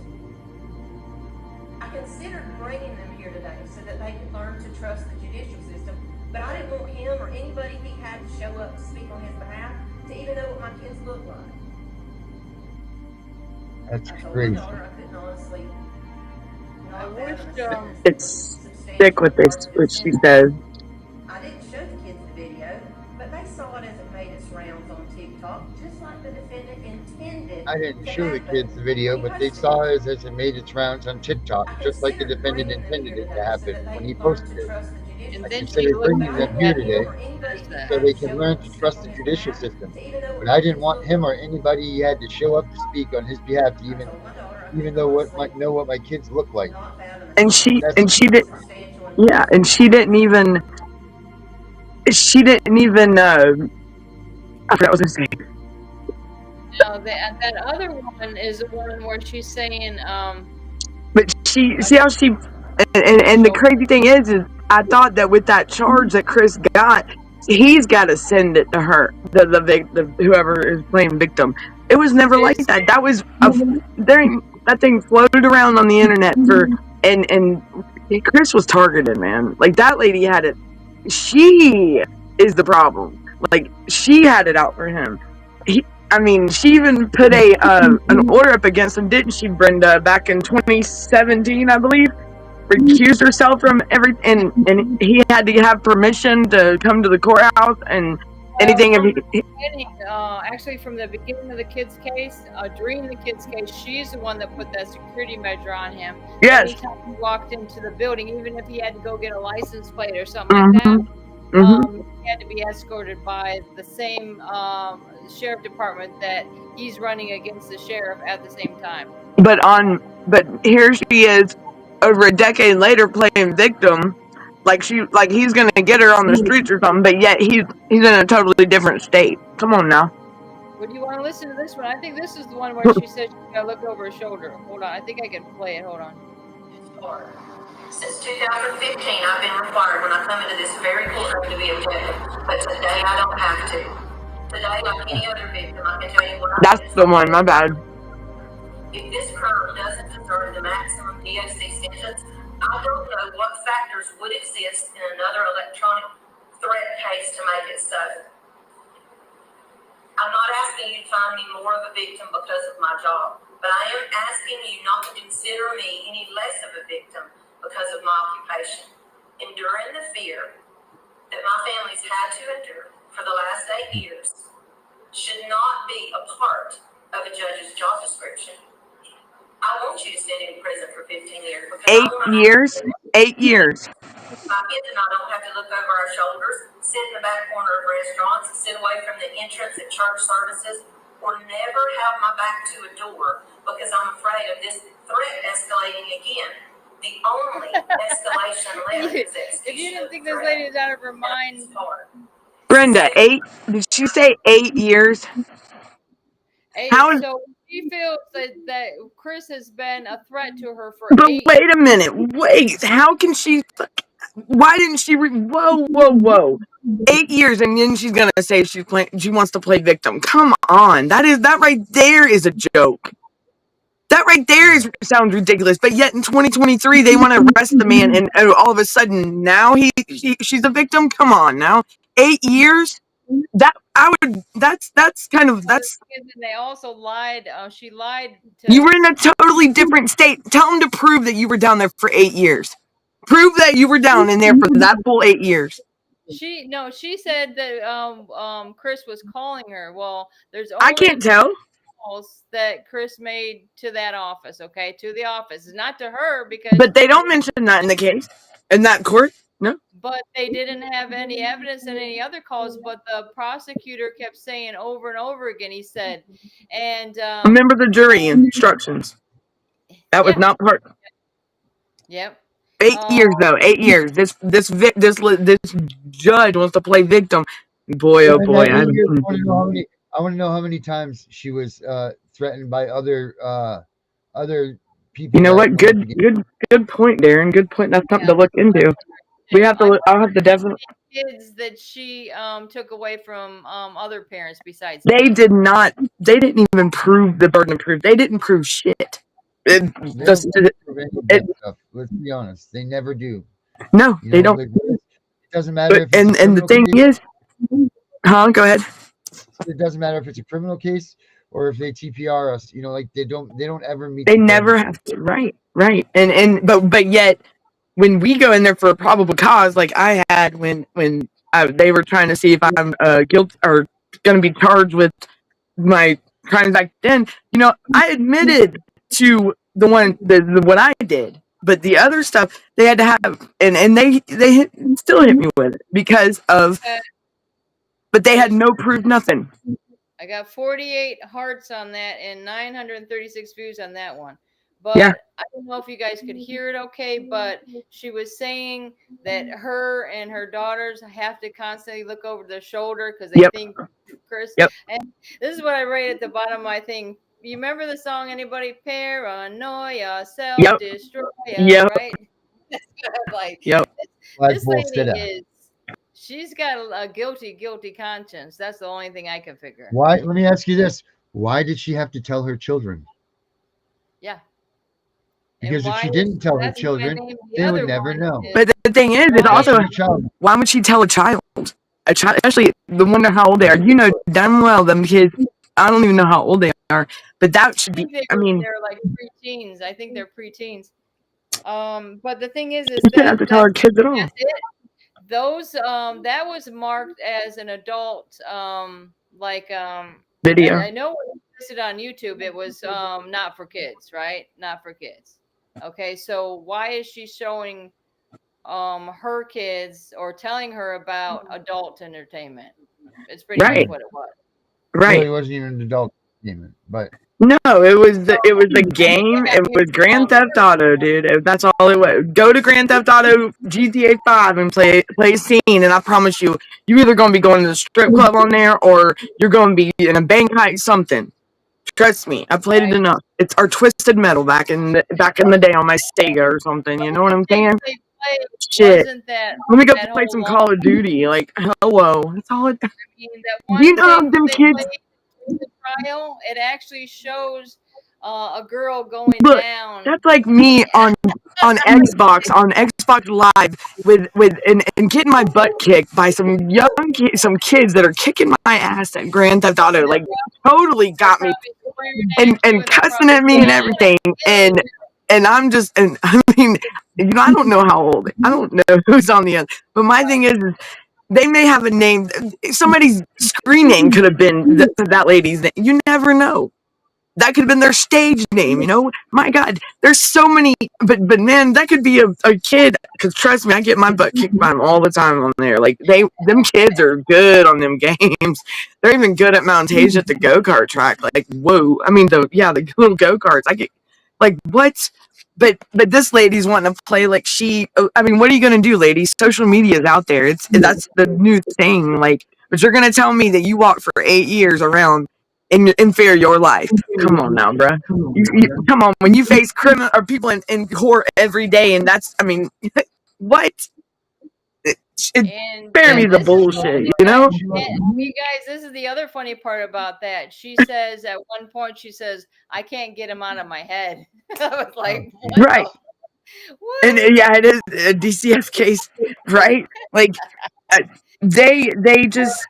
S8: I considered bringing them here today so that they could learn to trust the judicial system, but I didn't want him or anybody he had to show up to speak on his behalf to even know what my kids look like.
S5: That's
S8: I told
S5: crazy.
S8: my daughter I couldn't honestly
S6: I
S8: not
S6: wish,
S8: fathom a
S7: It's sick what she says.
S8: I didn't show the kids the video, but they saw it as it made its rounds on TikTok, just like the defendant intended.
S5: I didn't
S8: to
S5: show the
S8: happen
S5: kids the video,
S8: when he
S5: but they
S8: posted
S5: saw
S8: it.
S5: it as it made its rounds on TikTok,
S8: I
S5: just like the
S8: considered
S5: defendant
S8: bringing them
S5: intended
S8: here
S5: it to
S8: today so
S5: happen
S8: that they
S5: when he
S8: could learn
S5: posted
S8: to
S5: it.
S8: trust the judicial
S6: And
S5: I
S6: then
S8: system.
S6: she
S5: considered
S6: looked
S5: bringing
S6: back
S5: them here
S6: at
S5: today
S8: Or anybody he
S6: so
S5: so
S8: had
S5: they
S8: to
S5: can
S8: show
S5: learn
S8: up
S5: to
S8: speak
S5: trust
S8: on
S5: the
S8: his
S5: judicial
S8: behalf
S5: system.
S8: to even know what
S5: But
S8: my
S5: I didn't
S8: kids
S5: want
S8: look
S5: him or
S8: like.
S5: anybody he had to show up to speak on his behalf to
S8: I
S5: even
S8: told my daughter I
S5: even
S8: couldn't
S5: know
S8: honestly
S5: what my kids look like.
S8: not fathom a
S7: And
S8: sentence
S5: That's
S7: she
S8: that
S7: did.
S8: was substantial and
S7: Yeah, and she didn't even. I forgot what I was gonna say.
S6: No, that other one is the one where she's saying,
S7: But see how she, and the crazy thing is I thought that with that charge that Chris got, he's got to send it to her, the whoever is playing victim. It was never like that. That was that thing floated around on the internet and Chris was targeted, man. Like that lady had it. She is the problem. Like she had it out for him. She even put an order up against him, didn't she, Brenda? Back in 2017, I believe. Recused herself from and he had to have permission to come to the courthouse and anything.
S6: Actually, from the beginning of the kid's case, during the kid's case, she's the one that put that security measure on him.
S7: Yes.
S6: Anytime he walked into the building, even if he had to go get a license plate or something like that, he had to be escorted by the same sheriff department that he's running against the sheriff at the same time. But
S7: here she is over a decade later playing victim. like he's gonna get her on the streets or something, but yet he's in a totally different state. Come on now.
S6: Would you want to listen to this one? I think this is the one where she said she gotta look over her shoulder. Hold on, I think I can play it. Hold on.
S8: Since 2015, I've been required when I come into this very courtroom to be objective, but today I don't have to. Today, like any other victim, I can tell you what I
S7: That's the one. My bad.
S8: If this crime doesn't deserve the maximum DOC sentence, I don't know what factors would exist in another electronic threat case to make it so. I'm not asking you to find me more of a victim because of my job, but I am asking you not to consider me any less of a victim because of my occupation. Enduring the fear that my family's had to endure for the last 8 years should not be a part of a judge's job description. I want you to send him to prison for 15 years.
S7: 8 years? 8 years.
S8: My kids and I don't have to look over our shoulders, sit in the back corner of restaurants, sit away from the entrance at church services, or never have my back to a door because I'm afraid of this threat escalating again. The only escalation left is execution.
S6: If you didn't think this lady is out of her mind,
S7: Brenda, 8? Did she say 8 years? How is?
S6: so she feels that Chris has been a threat to her for
S7: But
S6: 8
S7: wait a minute. Wait. How can she? Why didn't she? Whoa. 8 years, and then she's gonna say she wants to play victim. Come on, that right there is a joke. That right there sounds ridiculous. But yet in 2023, they want to arrest the man, and all of a sudden now she's a victim. Come on now, 8 years. That's kind of that's.
S6: And they also lied. She lied to.
S7: You were in a totally different state. Tell them to prove that you were down there for 8 years. Prove that you were down in there for that full 8 years.
S6: She said that Chris was calling her. Well, there's only
S7: I can't tell.
S6: calls that Chris made to that office, okay? To the office, not to her because.
S7: But they don't mention that in the case, in that court. No.
S6: But they didn't have any evidence in any other calls. But the prosecutor kept saying over and over again. He said, and
S7: remember the jury instructions. That was not part.
S6: Yep.
S7: 8 years though. 8 years. This judge wants to play victim. Boy, oh boy.
S5: I want to know how many times she was threatened by other people.
S7: You know what? Good point, Darren. Good point. That's something to look into. We have to look. I'll have to definitely.
S6: Kids that she took away from other parents besides.
S7: They did not. They didn't even prove the burden of proof. They didn't prove shit.
S5: Let's be honest. They never do.
S7: No, they don't.
S5: It doesn't matter.
S7: And the thing is, go ahead.
S5: It doesn't matter if it's a criminal case or if they TPR us. They don't ever meet.
S7: They never have to. Right. But yet, when we go in there for a probable cause, like I had when they were trying to see if I'm guilty or going to be charged with my crimes back then, I admitted to the what I did, but the other stuff they had to have, and they still hit me with it because of, but they had no proof, nothing.
S6: I got 48 hearts on that and 936 views on that one. But
S7: yeah.
S6: I don't know if you guys could hear it okay, but she was saying that her and her daughters have to constantly look over their shoulder because they think Chris.
S7: Yep.
S6: And this is what I write at the bottom of my thing. You remember the song, anybody? Paranoia, self-destroy, right? This lady she's got a guilty conscience. That's the only thing I can figure.
S5: Why? Let me ask you this. Why did she have to tell her children?
S6: Yeah.
S5: Because if she didn't tell her children, they would never know.
S7: But the thing is, it's also, why would she tell a child? A child, especially the wonder how old they are. Damn well them kids. I don't even know how old they are, but that should be.
S6: They're like preteens. I think they're preteens. But the thing is
S7: you don't have to tell our kids at all.
S6: Those that was marked as an adult
S7: video.
S6: I know when it listed on YouTube, it was not for kids, right? Not for kids. Okay, so why is she showing her kids or telling her about adult entertainment? It's pretty much what it was.
S7: Right.
S5: Well, it wasn't even an adult entertainment, but
S7: No, it was the game. It was Grand Theft Auto, dude. That's all it was. Go to Grand Theft Auto GTA 5 and play a scene, and I promise you, you're either gonna be going to the strip club on there, or you're gonna be in a bank heist, something. Trust me, I played it enough. It's our Twisted Metal back in the day on my Sega or something. You know what I'm saying?
S6: They played
S7: Shit.
S6: wasn't that
S7: Let me go
S6: that
S7: play
S6: whole
S7: some
S6: long
S7: Call of Duty. Like, hello. That's all it.
S6: I mean, that
S7: Do you
S6: one
S7: know how
S6: tape
S7: them
S6: they
S7: kids
S6: played in the trial, it actually shows a girl going
S7: look?
S6: down.
S7: That's like me on Xbox Live with and getting my butt kicked by some some kids that are kicking my ass at Grand Theft Auto. Like, totally
S6: They're
S7: got me
S6: probably swearing at you,
S7: and
S6: and they're
S7: cussing
S6: probably
S7: at me and everything. And I'm just, and I mean, I don't know how old. I don't know who's on the other. But my thing is they may have a name. Somebody's screen name could have been that lady's name. You never know. That could have been their stage name, My God, there's so many, but man, that could be a kid. Because trust me, I get my butt kicked by them all the time on there. Like them kids are good on them games. They're even good at Mount Tage at the go kart track. Like, whoa, I mean the little go karts. I get like what? But this lady's wanting to play like she. I mean, what are you gonna do, ladies? Social media is out there. That's the new thing. Like, but you're gonna tell me that you walked for 8 years around and fear your life. Come on now, bruh. Come on, when you face criminal or people in court every day, and that's, I mean, what? It
S6: And
S7: spare me the
S6: this is
S7: bullshit, you know?
S6: you guys, this is the other funny part about that. She says at one point, she says, "I can't get him out of my head." I was like, "What?
S7: Right.
S6: What?"
S7: And yeah, it is a DCF case, right? Like, they just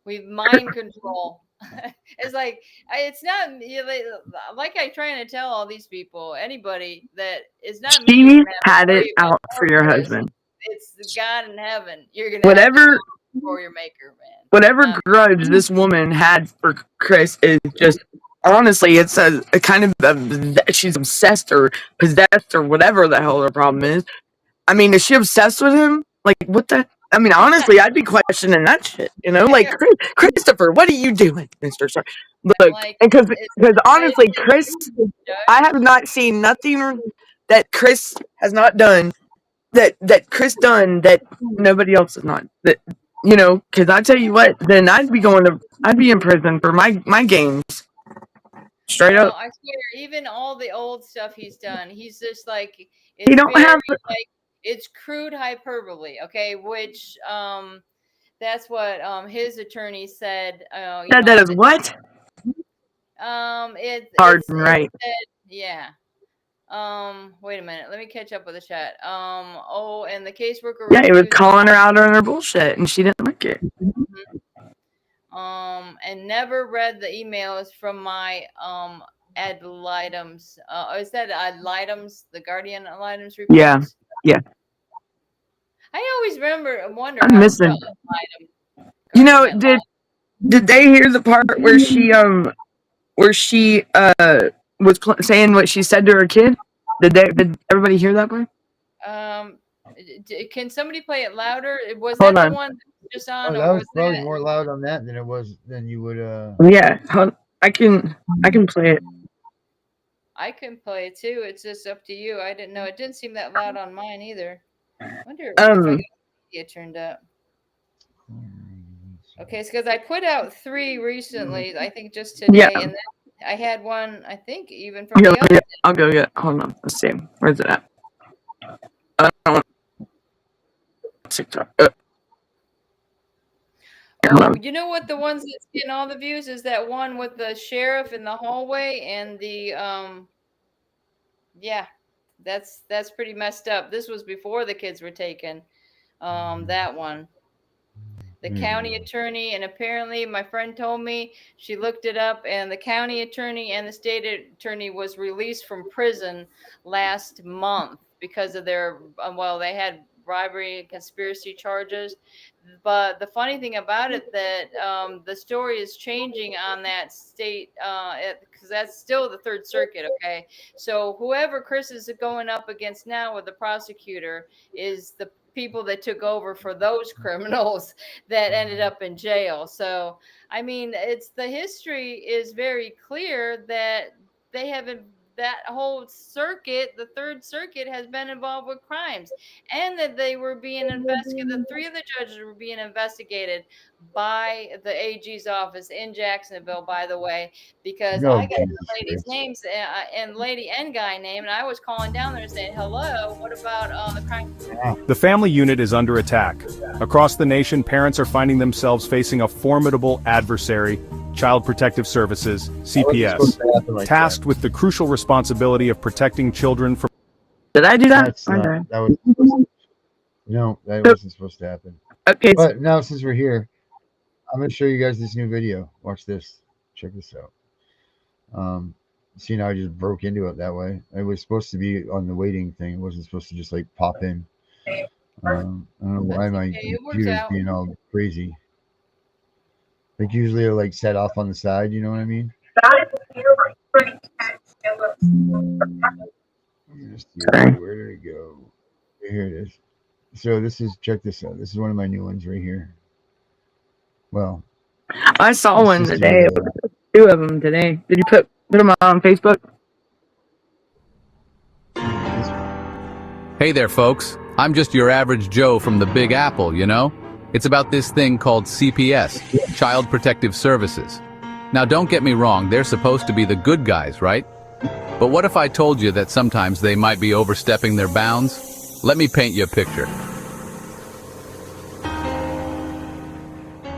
S6: We mind control. It's like it's not like I'm trying to tell all these people, anybody that it's not me.
S7: She had it out for your husband.
S6: It's God in heaven. You're gonna
S7: whatever
S6: for your maker, man.
S7: Whatever grudge this woman had for Chris is just honestly, it's a kind of she's obsessed or possessed or whatever the hell her problem is. I mean, is she obsessed with him? Like, what the? I mean, honestly, I'd be questioning that shit. Like, Christopher, what are you doing, Mister? Sorry, look,
S6: Like,
S7: and because honestly, Chris, I have not seen nothing that Chris has not done that Chris done that nobody else has not. That because I tell you what, then I'd be in prison for my games. Straight up.
S6: I swear, even all the old stuff he's done, he's just like
S7: He don't have
S6: like it's crude hyperbole, okay? Which that's what his attorney said.
S7: that is what?
S6: Pardon,
S7: right?
S6: Yeah. Wait a minute. Let me catch up with the chat. And the caseworker.
S7: Yeah, he was calling her out on her bullshit, and she didn't like it.
S6: And never read the emails from my ad litem's. Is that ad litem's, the Guardian ad litem's report?
S7: Yeah.
S6: I always wonder.
S7: I'm missing. Did they hear the part where she was saying what she said to her kid? Did everybody hear that part?
S6: Can somebody play it louder? Was
S5: Hold
S6: that
S5: on.
S6: the one just on?
S5: Oh, that was probably more loud on that than you would.
S7: Yeah, I can play it.
S6: I can play it too. It's just up to you. I didn't know. It didn't seem that loud on mine either. I wonder if I get turned up. Okay, it's because I put out 3 recently. I think just today, and then I had one. I think even from the other.
S7: I'll go get. Hold on. Let's see. Where's it at? TikTok.
S6: You know what? The ones that's getting all the views is that one with the sheriff in the hallway and the yeah, that's pretty messed up. This was before the kids were taken. That one. The county attorney, and apparently my friend told me she looked it up, and the county attorney and the state attorney was released from prison last month because of their they had bribery and conspiracy charges. But the funny thing about it that the story is changing on that state because that's still the Third Circuit. Okay, so whoever Chris is going up against now with the prosecutor is the people that took over for those criminals that ended up in jail. So I mean, the history is very clear that they haven't. That whole circuit, the Third Circuit, has been involved with crimes, and that they were being investigated. The three of the judges were being investigated by the AG's office in Jacksonville, by the way, because
S5: No,
S6: I got the
S5: Jesus
S6: ladies'
S5: Christ.
S6: names and lady and guy name, and I was calling down there and saying, "Hello, what about the crime?"
S9: The family unit is under attack. Across the nation, parents are finding themselves facing a formidable adversary, Child Protective Services, CPS, tasked with the crucial responsibility of protecting children from.
S7: Did I do that?
S5: That's
S7: Okay.
S5: not, that was no, that wasn't supposed to happen.
S7: Okay.
S5: But now since we're here, I'm gonna show you guys this new video. Watch this. Check this out. See, now I just broke into it that way. It was supposed to be on the waiting thing. It wasn't supposed to just like pop in. I don't know why my
S6: okay, it works
S5: computer's
S6: out.
S5: being all crazy. Like usually they're like set off on the side, you know what I mean? Where did it go? Here it is. So check this out. This is one of my new ones right here. Well,
S7: I saw
S5: this
S7: one
S5: is
S7: today.
S5: the,
S7: Two of them today. Did you put them on Facebook?
S10: Hey there, folks. I'm just your average Joe from the Big Apple, you know? It's about this thing called CPS, Child Protective Services. Now, don't get me wrong, they're supposed to be the good guys, right? But what if I told you that sometimes they might be overstepping their bounds? Let me paint you a picture.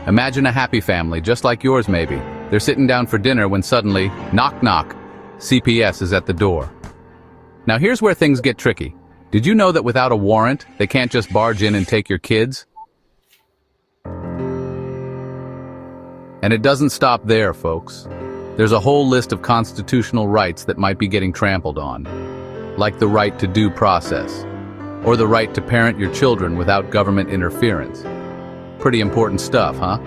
S10: Imagine a happy family, just like yours maybe. They're sitting down for dinner when suddenly, knock knock, CPS is at the door. Now here's where things get tricky. Did you know that without a warrant, they can't just barge in and take your kids? And it doesn't stop there, folks. There's a whole list of constitutional rights that might be getting trampled on, like the right to due process, or the right to parent your children without government interference. Pretty important stuff, huh?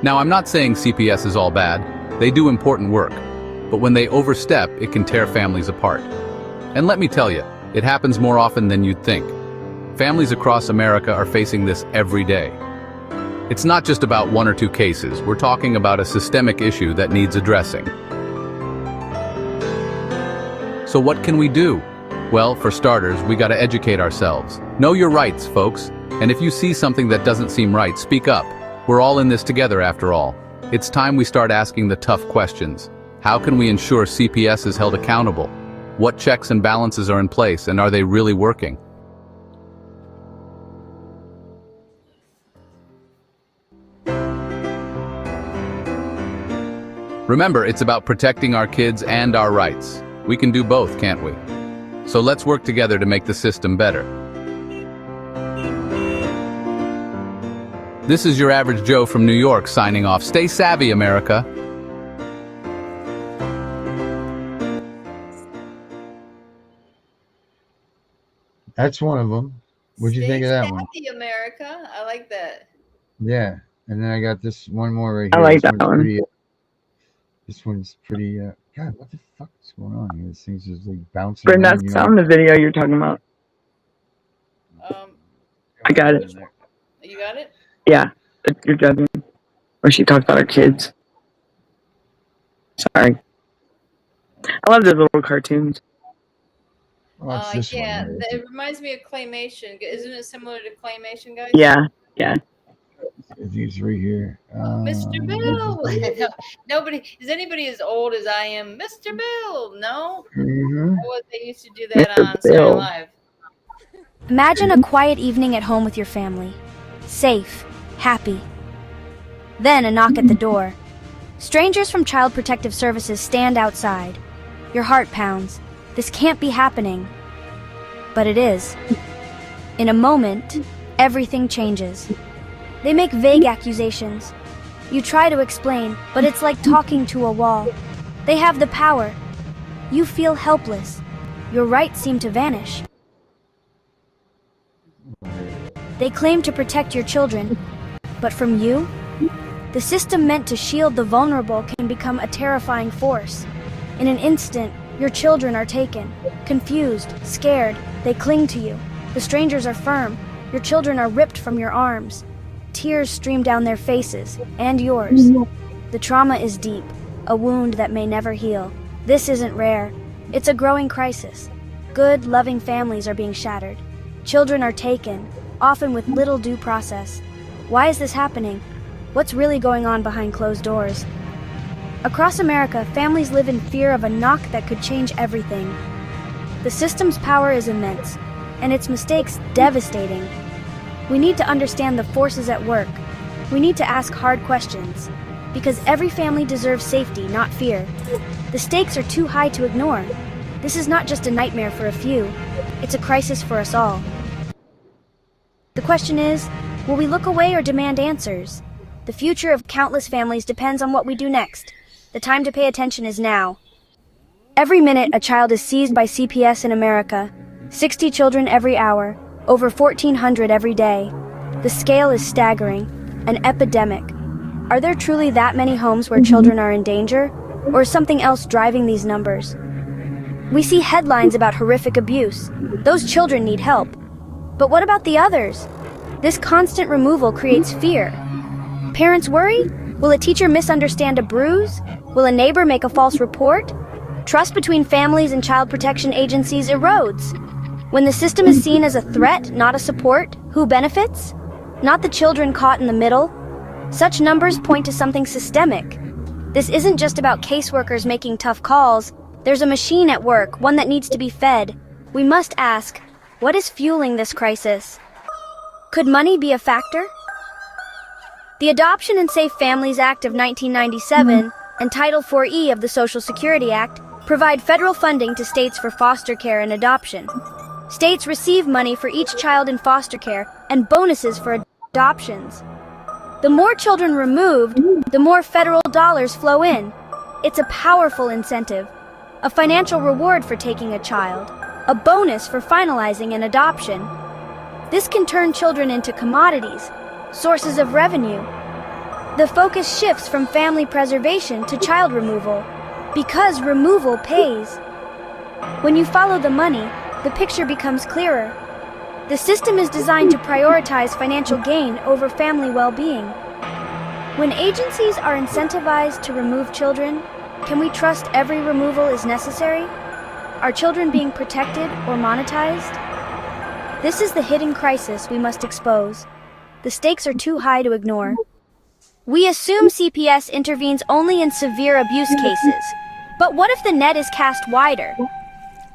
S10: Now, I'm not saying CPS is all bad. They do important work. But when they overstep, it can tear families apart. And let me tell you, it happens more often than you'd think. Families across America are facing this every day. It's not just about one or two cases. We're talking about a systemic issue that needs addressing. So what can we do? Well, for starters, we gotta educate ourselves. Know your rights, folks. And if you see something that doesn't seem right, speak up. We're all in this together after all. It's time we start asking the tough questions. How can we ensure CPS is held accountable? What checks and balances are in place, and are they really working? Remember, it's about protecting our kids and our rights. We can do both, can't we? So let's work together to make the system better. This is your average Joe from New York signing off. Stay savvy, America.
S5: that's one of them. What'd you think of that one?
S6: Happy America. I like that.
S5: Yeah. And then I got this one more right
S7: I
S5: here.
S7: like
S5: This
S7: that
S5: one's
S7: one.
S5: pretty, this one's pretty, God, what the fuck is going on here? This thing's just like bouncing
S7: Brenda,
S5: around,
S7: that's
S5: you know?
S7: on the video you're talking about. I got it.
S6: You got it?
S7: Yeah, you're judging. Where she talks about her kids. Sorry. I love those little cartoons.
S5: Watch this one
S6: Yeah,
S5: here.
S6: it reminds me of claymation. Isn't it similar to claymation, guys?
S7: Yeah, yeah.
S5: These right here.
S6: Mr. Bill. Nobody is anybody as old as I am. Mr. Bill. No.
S5: Mhm.
S6: What they used to do that
S7: Mr.
S6: on Saturday
S7: Bill.
S6: Live.
S11: Imagine a quiet evening at home with your family. Safe, happy. Then a knock at the door. Strangers from Child Protective Services stand outside. Your heart pounds. This can't be happening. But it is. In a moment, everything changes. They make vague accusations. You try to explain, but it's like talking to a wall. They have the power. You feel helpless. Your rights seem to vanish. They claim to protect your children, but from you? The system meant to shield the vulnerable can become a terrifying force. In an instant, your children are taken. Confused, scared, they cling to you. The strangers are firm. Your children are ripped from your arms. Tears stream down their faces, and yours. The trauma is deep, a wound that may never heal. This isn't rare. It's a growing crisis. Good, loving families are being shattered. Children are taken, often with little due process. Why is this happening? What's really going on behind closed doors? Across America, families live in fear of a knock that could change everything. The system's power is immense, and its mistakes devastating. We need to understand the forces at work. We need to ask hard questions, because every family deserves safety, not fear. The stakes are too high to ignore. This is not just a nightmare for a few, it's a crisis for us all. The question is, will we look away or demand answers? The future of countless families depends on what we do next. The time to pay attention is now. Every minute, a child is seized by CPS in America. 60 children every hour, over 1,400 every day. The scale is staggering, an epidemic. Are there truly that many homes where children are in danger, or is something else driving these numbers? We see headlines about horrific abuse. Those children need help. But what about the others? This constant removal creates fear. Parents worry? Will a teacher misunderstand a bruise? Will a neighbor make a false report? Trust between families and child protection agencies erodes. When the system is seen as a threat, not a support, who benefits? Not the children caught in the middle. Such numbers point to something systemic. This isn't just about caseworkers making tough calls. There's a machine at work, one that needs to be fed. We must ask, what is fueling this crisis? Could money be a factor? The Adoption and Safe Families Act of 1997 and Title IV-E of the Social Security Act provide federal funding to states for foster care and adoption. States receive money for each child in foster care and bonuses for adoptions. The more children removed, the more federal dollars flow in. It's a powerful incentive, a financial reward for taking a child, a bonus for finalizing an adoption. This can turn children into commodities, sources of revenue. The focus shifts from family preservation to child removal, because removal pays. When you follow the money, the picture becomes clearer. The system is designed to prioritize financial gain over family well-being. When agencies are incentivized to remove children, can we trust every removal is necessary? Are children being protected or monetized? This is the hidden crisis we must expose. The stakes are too high to ignore. We assume CPS intervenes only in severe abuse cases, but what if the net is cast wider?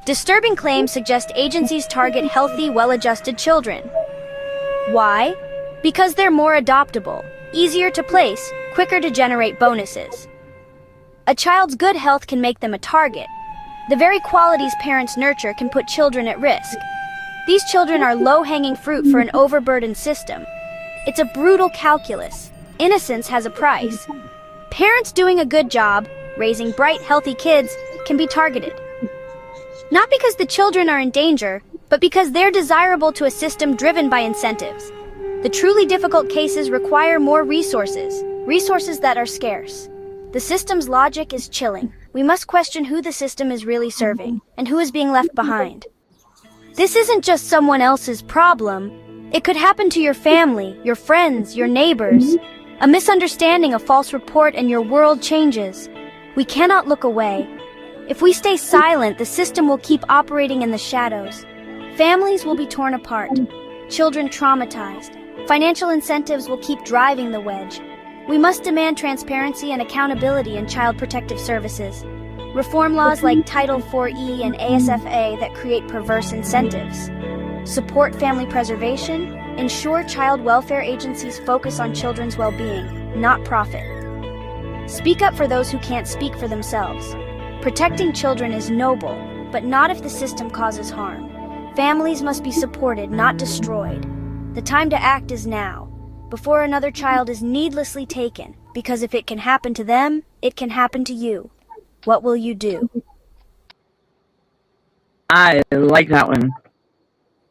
S11: Disturbing claims suggest agencies target healthy, well-adjusted children. Why? Because they're more adoptable, easier to place, quicker to generate bonuses. A child's good health can make them a target. The very qualities parents nurture can put children at risk. These children are low-hanging fruit for an overburdened system. It's a brutal calculus. Innocence has a price. Parents doing a good job, raising bright, healthy kids, can be targeted. Not because the children are in danger, but because they're desirable to a system driven by incentives. The truly difficult cases require more resources, resources that are scarce. The system's logic is chilling. We must question who the system is really serving, and who is being left behind. This isn't just someone else's problem. It could happen to your family, your friends, your neighbors. A misunderstanding, a false report, and your world changes. We cannot look away. If we stay silent, the system will keep operating in the shadows. Families will be torn apart, children traumatized. Financial incentives will keep driving the wedge. We must demand transparency and accountability in child protective services. Reform laws like Title IV-E and ASFA that create perverse incentives. Support family preservation. Ensure child welfare agencies focus on children's well-being, not profit. Speak up for those who can't speak for themselves. Protecting children is noble, but not if the system causes harm. Families must be supported, not destroyed. The time to act is now, before another child is needlessly taken, because if it can happen to them, it can happen to you. What will you do?
S7: I like that one.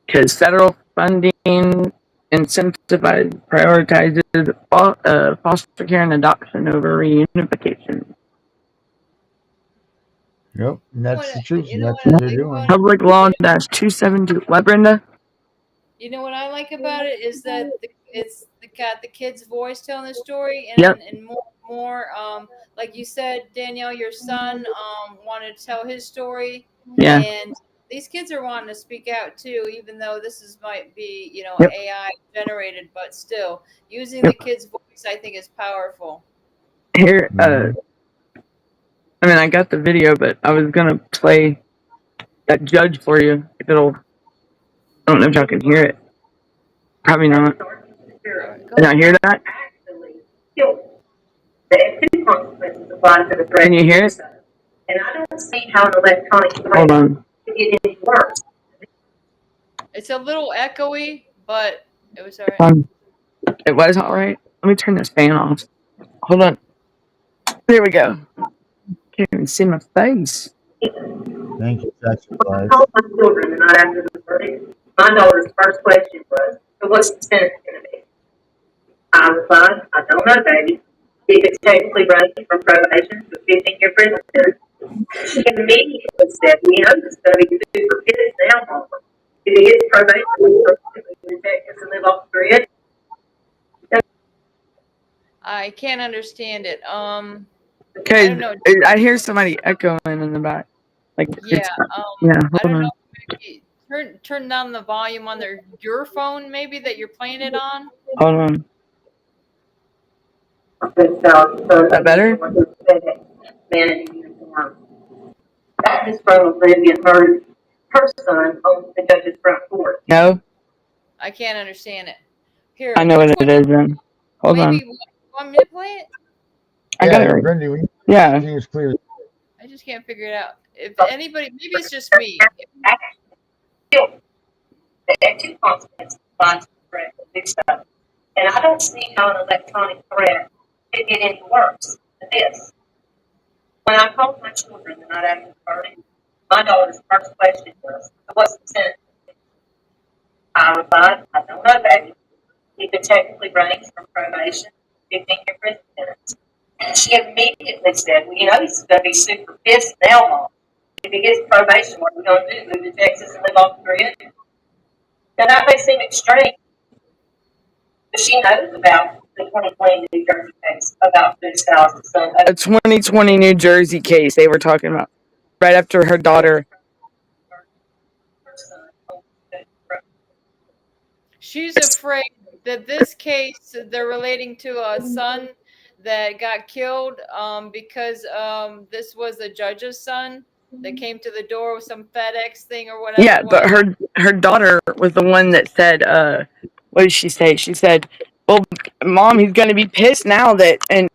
S7: Because federal funding incentivizes, prioritizes foster care and adoption over reunification.
S5: Yep, and that's the truth, and
S6: know
S5: that's
S6: what
S5: what
S6: I
S5: they're
S6: like
S5: doing.
S6: about it?
S7: Public Law -272. What, Brenda?
S6: You know what I like about it is that it's got the kid's voice telling the story,
S7: Yep.
S6: and more like you said, Danielle, your son wanted to tell his story,
S7: Yeah.
S6: and these kids are wanting to speak out too, even though might be
S7: Yep.
S6: AI generated, but still using
S7: Yep.
S6: the kid's voice, I think, is powerful.
S7: Here, I mean, I got the video, but I was gonna play that judge for you. If it'll, I don't know if y'all can hear it. Probably not. Can I hear that? Can you hear it?
S8: And I don't see how an electronic
S7: Hold on.
S8: could get any worse.
S6: It's a little echoey, but it was all right.
S7: It was all right. Let me turn this fan off. Hold on. There we go. Can't even see my face.
S5: Thank you, that's
S8: I told my children the night after the verdict, my daughter's first question was, so what's the sentence going to be? I replied, I don't know, baby. He could technically range from probation to 15-year prison sentence. She immediately said, you know, this is going to be super pissed now, Mama. If he gets probation, he'll Texas and live off the grid.
S6: I can't understand it.
S7: Okay,
S6: I don't know.
S7: I hear somebody echoing in the back. Like,
S6: Yeah,
S7: yeah.
S6: I
S7: Hold
S6: don't
S7: on.
S6: know. Maybe turn down the volume on your phone, maybe that you're playing it on.
S7: Hold on. Is that better?
S8: That is from Olivia her son on the judge's front porch.
S7: No,
S6: I can't understand it. Here,
S7: I know what it is then. Hold on.
S6: maybe you want me to play it?
S7: I got it right.
S5: Brenda,
S7: Yeah.
S5: everything is clear.
S6: I just can't figure it out. If anybody, maybe it's just me.
S8: There are two consequences of threat mixed up. And I don't see how an electronic threat could get any worse than this. When I called my children the night after the verdict, my daughter's first question was, what's the sentence? I replied, I don't know, baby. He could technically range from probation to 15-year prison sentence. And she immediately said, well, you know, he's going to be super pissed now, Mom. If he gets probation, what are we going to do? Move to Texas and live off the grid? Now, that may seem extreme, but she knows about the 2020 New Jersey case about Bruce Fowler's son.
S7: A 2020 New Jersey case they were talking about right after her daughter.
S6: She's afraid that this case they're relating to a son that got killed because this was the judge's son that came to the door with some FedEx thing or whatever.
S7: Yeah, but her daughter was the one that said, what did she say? She said, well, Mom, he's going to be pissed now that, and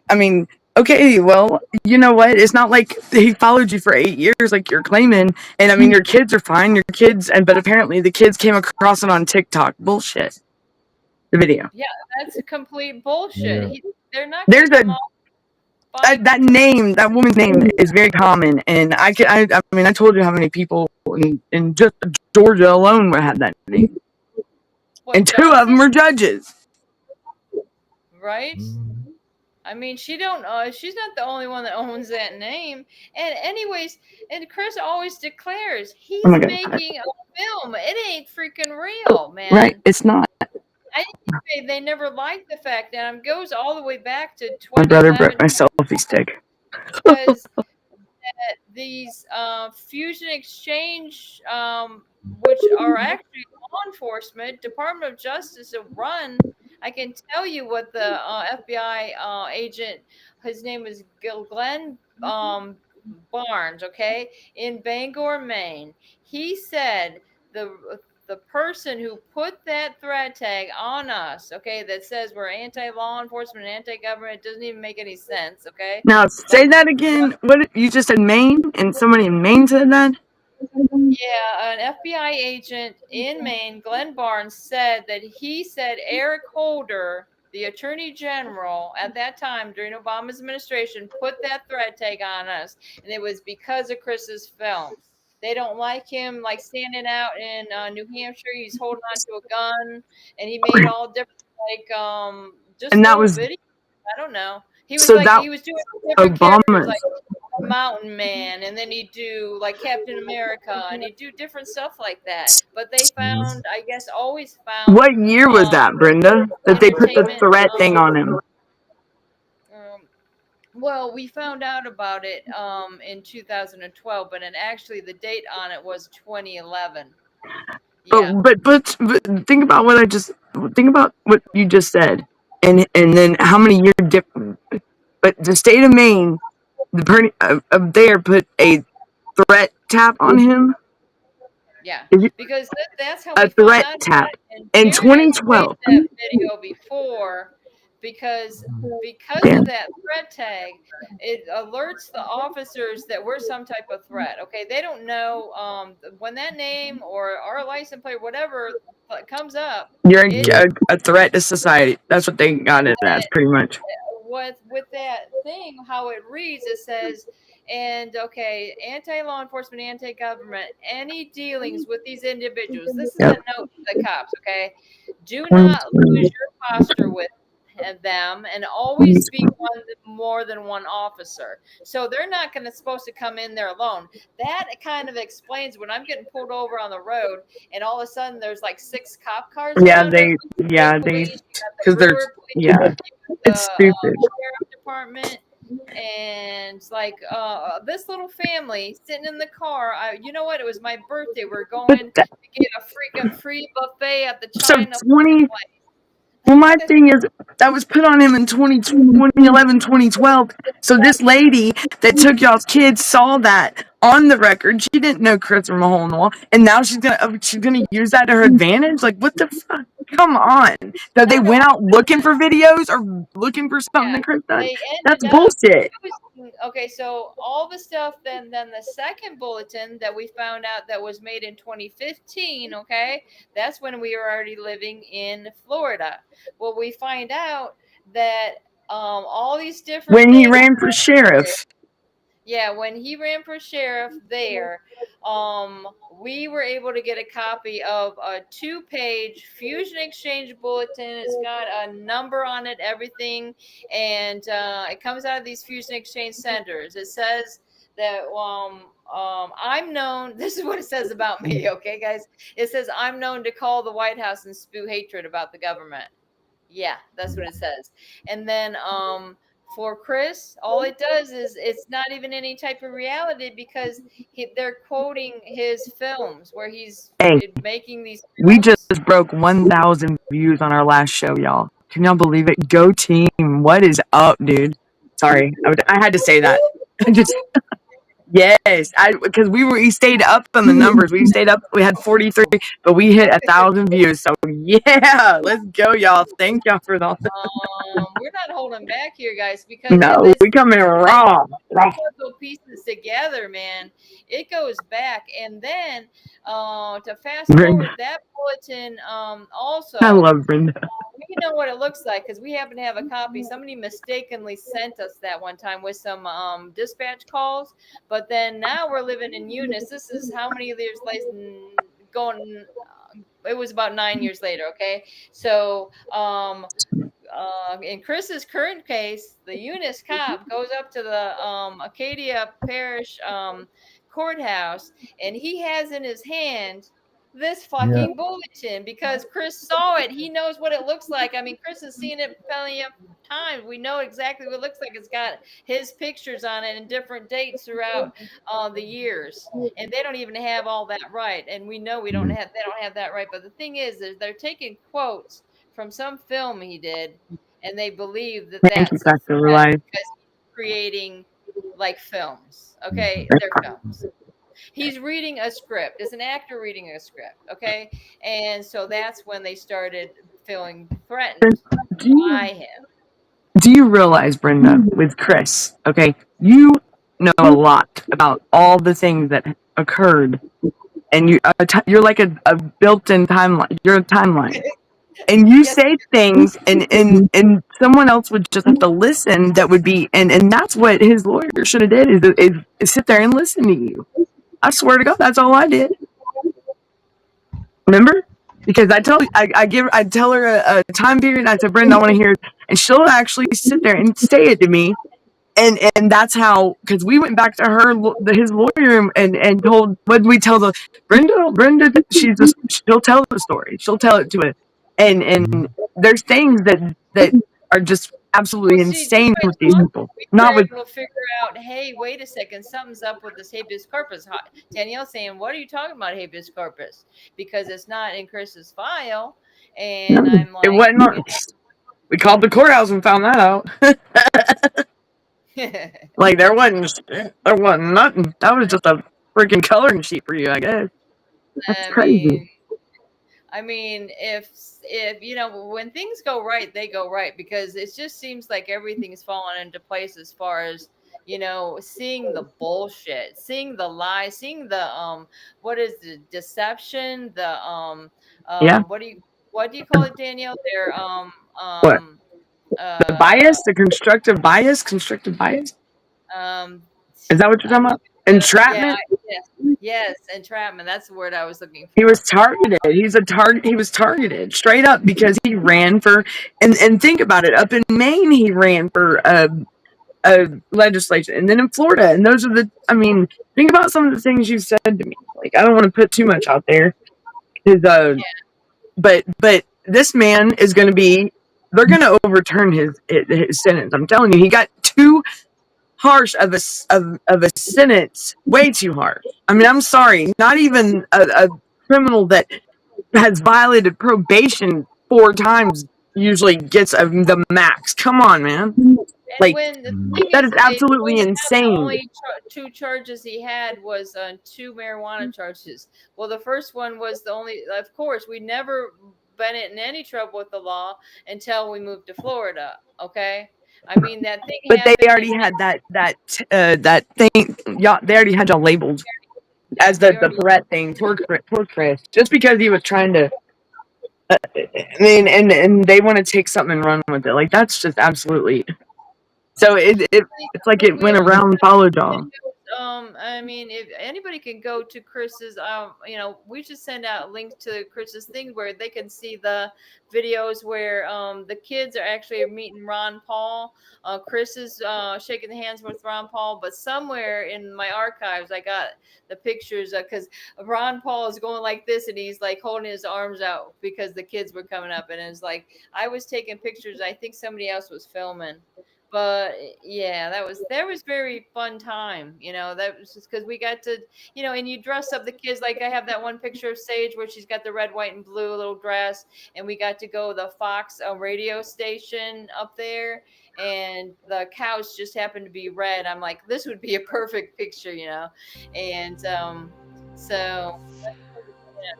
S7: I mean, okay, well, you know what? It's not like he followed you for 8 years like you're claiming. And I mean, your kids are fine, but apparently the kids came across it on TikTok. Bullshit. The video.
S6: Yeah, that's a complete bullshit.
S7: Yeah.
S6: They're not.
S7: There's that name, that woman's name is very common, and I mean, I told you how many people in just Georgia alone had that name, and 2 of them are judges.
S6: Right? I mean, she's not the only one that owns that name. And anyways, and Chris always declares he's making a film. It ain't freaking real, man.
S7: Right? It's not.
S6: I think they never liked the fact that it goes all the way back to 2011.
S7: My brother broke my selfie stick.
S6: Because these fusion exchange, which are actually law enforcement, Department of Justice, run. I can tell you what the FBI agent, his name is Glenn Barnes, okay, in Bangor, Maine. He said the person who put that threat tag on us, okay, that says we're anti-law enforcement, anti-government, doesn't even make any sense, okay?
S7: Now, say that again. What you just said, Maine, and somebody in Maine said that?
S6: Yeah, an FBI agent in Maine, Glenn Barnes, said that he said Eric Holder, the Attorney General at that time during Obama's administration, put that threat tag on us, and it was because of Chris's film. They don't like him like standing out in New Hampshire. He's holding on to a gun, and he made all different like just
S7: And that
S6: little
S7: was
S6: videos. I don't know. He was
S7: so
S6: like
S7: that
S6: he was doing different characters
S7: Obama's.
S6: like the Mountain Man, and then he'd do like Captain America, and he'd do different stuff like that. But they found, I guess, always found
S7: What year was that, Brenda? That they put the
S6: entertainment.
S7: threat thing on him?
S6: Well, we found out about it in 2012, but actually the date on it was 2011. Yeah.
S7: But think about what you just said, and then how many years different. But the state of Maine, there put a threat tap on him.
S6: Yeah,
S7: Is it
S6: because that's how
S7: a
S6: we found
S7: threat
S6: out
S7: tap
S6: about it. And
S7: in
S6: Darren has played
S7: 2012?
S6: that video before because
S7: Damn.
S6: of that threat tag, it alerts the officers that we're some type of threat. Okay, they don't know when that name or our license plate, whatever comes up.
S7: You're a threat to society. That's what they got it as, pretty much.
S6: With that thing, how it reads, it says, and okay, anti-law enforcement, anti-government, any dealings with these individuals. This is a note to the cops. Okay, do not lose your posture with them, and always be more than one officer. So they're not supposed to come in there alone. That kind of explains when I'm getting pulled over on the road, and all of a sudden there's like 6 cop cars.
S7: Yeah, because there's it's stupid.
S6: Sheriff department. And like this little family sitting in the car. You know what? It was my birthday. We're going to get a freaking free buffet at the China.
S7: Well, my thing is, that was put on him in 2011, 2012. So this lady that took y'all's kids saw that on the record. She didn't know Christopher Mahone, and now she's gonna use that to her advantage. Like, what the fuck? Come on! So they went out looking for videos or looking for something that Chris done. That's bullshit.
S6: Okay, so all the stuff, then the second bulletin that we found out that was made in 2015, okay, that's when we were already living in Florida. Well, we find out that all these different
S7: when he ran for sheriff.
S6: Yeah, when he ran for sheriff there, we were able to get a copy of a 2-page Fusion Exchange bulletin. It's got a number on it, everything, and it comes out of these Fusion Exchange centers. It says that I'm known. This is what it says about me, okay, guys? It says I'm known to call the White House and spew hatred about the government. Yeah, that's what it says. And then for Chris, all it does is it's not even any type of reality because they're quoting his films where he's making these films.
S7: We just broke 1,000 views on our last show, y'all. Can y'all believe it? Go team! What is up, dude? Sorry, I had to say that. Yes, because we stayed up on the numbers. We stayed up. We had 43, but we hit 1,000 views. So yeah, let's go, y'all. Thank y'all for that.
S6: We're not holding back here, guys, because
S7: we come in raw.
S6: Pieces together, man. It goes back, and then to fast forward that bulletin, also.
S7: I love Brenda.
S6: We know what it looks like because we happen to have a copy. Somebody mistakenly sent us that one time with some dispatch calls, but then now we're living in Eunice. This is how many years later? Going. It was about 9 years later. Okay, so in Chris's current case, the Eunice cop goes up to the Acadia Parish courthouse, and he has in his hand this fucking bulletin because Chris saw it. He knows what it looks like. I mean, Chris has seen it plenty of times. We know exactly what it looks like. It's got his pictures on it and different dates throughout the years, and they don't even have all that right. And we know they don't have that right. But the thing is they're taking quotes from some film he did, and they believe that that's because he's creating like films. Okay, they're films. He's reading a script. It's an actor reading a script. Okay, and so that's when they started feeling threatened by him.
S7: Do you realize, Brenda, with Chris? Okay, you know a lot about all the things that occurred, and you're like a built-in timeline. You're a timeline. And you say things, and someone else would just have to listen. That would be, and that's what his lawyer should have did is sit there and listen to you. I swear to God, that's all I did. Remember? Because I tell her a time period, and I said, Brenda, I want to hear it. And she'll actually sit there and say it to me. And that's how, because we went back to his lawyer and told, what did we tell Brenda, she'll tell the story. She'll tell it to it. And there's things that are just absolutely
S6: Well, see,
S7: insane with these people.
S6: we
S7: Not
S6: were
S7: with,
S6: able to figure out, hey, wait a second, something's up with this habeas corpus. Danielle saying, what are you talking about habeas corpus? Because it's not in Chris's file. And
S7: no,
S6: I'm like,
S7: it wasn't. We called the courthouse and found that out. Like there wasn't nothing. That was just a freaking coloring sheet for you, I guess. That's crazy.
S6: I mean, if you know, when things go right, they go right, because it just seems like everything's fallen into place as far as, you know, seeing the bullshit, seeing the lies, seeing the what is the deception, the
S7: Yeah.
S6: what do you call it, Danielle? Their
S7: What? The bias, the constructive bias. Is that what you're talking about? Entrapment?
S6: Yes, entrapment. That's the word I was looking for.
S7: He was targeted. He was targeted straight up because he ran for, and think about it. Up in Maine, he ran for a legislation, and then in Florida, and those are I mean, think about some of the things you said to me. Like, I don't want to put too much out there, because but this man is going to be. They're going to overturn his sentence. I'm telling you, he got too harsh of a sentence, way too harsh. I mean, I'm sorry, not even a criminal that has violated probation 4 times usually gets the max. Come on, man. Like, that is absolutely insane.
S6: The only 2 charges he had was 2 marijuana charges. Well, the first one was the only, of course, we never been in any trouble with the law until we moved to Florida. Okay. I mean, that thing.
S7: But they already had that thing. Yeah, they already had y'all labeled as the threat thing. Poor Chris. Just because he was trying to. I mean, and they want to take something and run with it. Like, that's just absolutely. So it's like it went around and followed y'all.
S6: I mean, if anybody can go to Chris's, you know, we should send out links to Chris's thing where they can see the videos where the kids are actually meeting Ron Paul. Chris is shaking hands with Ron Paul, but somewhere in my archives, I got the pictures because Ron Paul is going like this and he's like holding his arms out because the kids were coming up, and it's like I was taking pictures. I think somebody else was filming. But yeah, that was very fun time. You know, that was just because we got to, you know, and you dress up the kids. Like I have that one picture of Sage where she's got the red, white, and blue little dress, and we got to go to the Fox radio station up there, and the couch just happened to be red. I'm like, this would be a perfect picture, you know, and so. Yeah.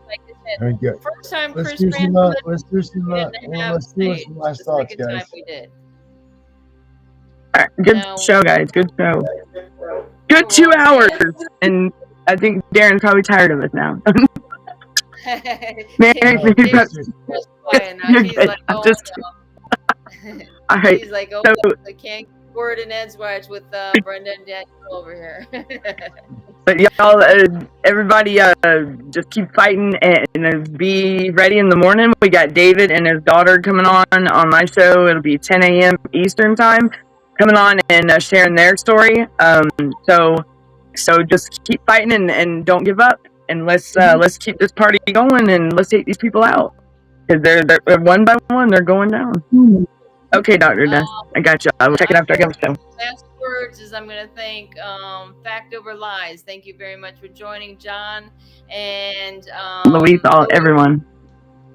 S6: Like I said, first time Chris ran,
S5: let's do some last thoughts, guys.
S6: We did.
S7: All right, good show, guys. Good show. Good 2 hours, and I think Darren's probably tired of us now. All right.
S6: He's like, oh, I can't word in Edgewatch with Brenda and Daniel over here.
S7: But y'all, everybody, just keep fighting and be ready in the morning. We got David and his daughter coming on my show. It'll be 10 a.m. Eastern time, coming on and sharing their story. So just keep fighting and don't give up. And let's keep this party going and let's take these people out. Because they're one by one, they're going down. Okay, Dr. Death, I got you. I will check it after I get the show.
S6: Last words is I'm going to thank Fact Over Lies. Thank you very much for joining, John and
S7: Louise, everyone.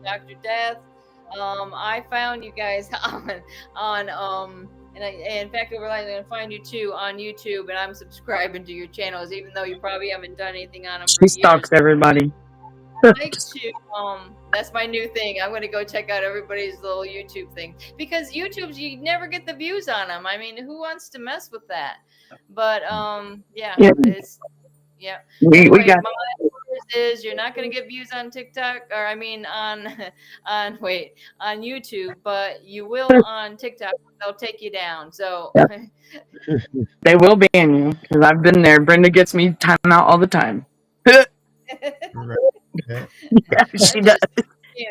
S6: Dr. Death. I found you guys on and Fact Over Lies. I'm going to find you too on YouTube, and I'm subscribing to your channels, even though you probably haven't done anything on them.
S7: She stalks everybody.
S6: Like to that's my new thing. I'm gonna go check out everybody's little YouTube thing, because YouTube's, you never get the views on them. I mean, who wants to mess with that? But yeah. It's we
S7: got
S6: is you're not going to get views on TikTok, or I mean on on YouTube, but you will on TikTok. They'll take you down. So
S7: Yeah. They will ban you because I've been there. Brenda gets me time out all the time.
S5: Right.
S7: Yeah, she does.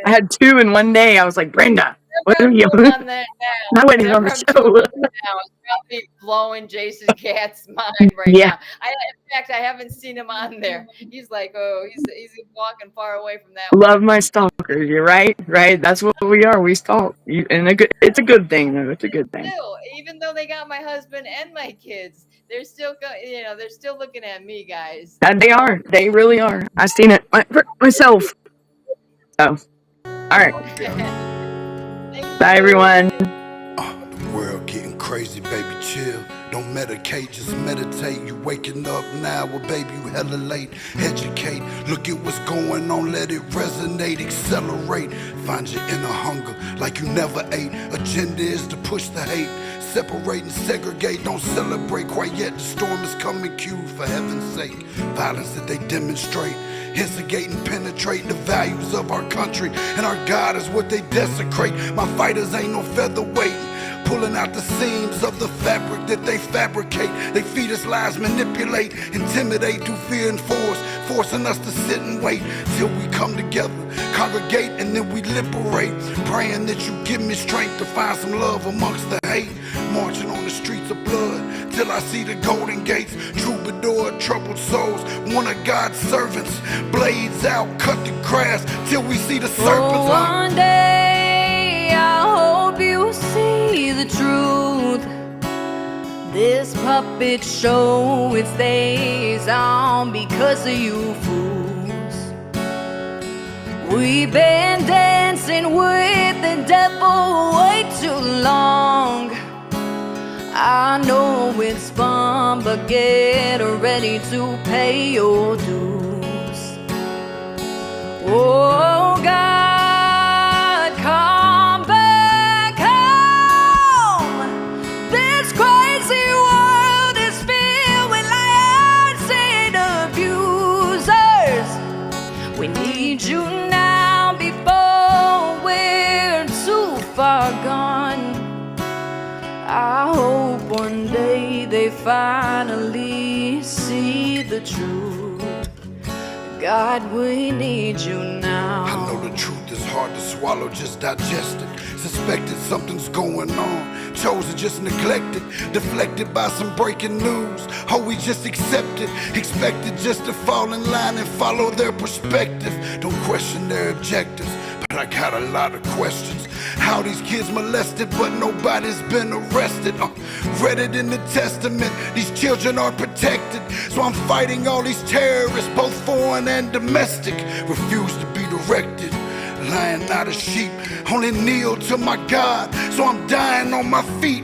S7: I had 2 in one day. I was like, Brenda, what are you?
S6: on that now.
S7: My wedding's on the show.
S6: It's probably blowing Jason Katz's mind right now. In fact, I haven't seen him on there. He's like, oh, he's walking far away from that.
S7: Love my stalkers. You're right. That's what we are. We stalk. And it's a good thing, though. It's a good thing.
S6: Still, even though they got my husband and my kids, they're still they're still looking at me, guys.
S7: And they are. They really are. I've seen it myself. So, all right. Bye, everyone.
S12: The world getting crazy, baby, chill. Don't medicate, just meditate. You waking up now, well, baby, you hella late. Educate, look at what's going on, let it resonate, accelerate. Find your inner hunger like you never ate. Agenda is to push the hate. Separate and segregate, don't celebrate quite yet. The storm is coming, cue for heaven's sake. Violence that they demonstrate, instigate and penetrate the values of our country. And our God is what they desecrate. My fighters ain't no featherweight, pulling out the seams of the fabric that they fabricate. They feed us lies, manipulate, intimidate through fear and force, forcing us to sit and wait till we come together, congregate, and then we liberate. Praying that you give me strength to find some love amongst the hate. Marching on the streets of blood till I see the golden gates. Troubadour, troubled souls, one of God's servants. Blades out, cut the grass till we see the serpents.
S13: One day I hope you see the truth. This puppet show, it stays on because of you fools. We've been dancing with the devil way too long. I know it's fun, but get ready to pay your dues. Oh God, come back home. This crazy world is filled with liars and abusers. We need you now before we're too far gone. I hope one day they finally see the truth. God, we need you now.
S12: I know the truth is hard to swallow, just digest it. Suspected something's going on, chosen just neglected, deflected by some breaking news. Oh, we just accept it, expected just to fall in line and follow their perspective. Don't question their objectives, but I got a lot of questions. How these kids molested, but nobody's been arrested. Read it in the testament, these children are protected. So I'm fighting all these terrorists, both foreign and domestic. Refuse to be directed, lying not a sheep. Only kneel to my God, so I'm dying on my feet.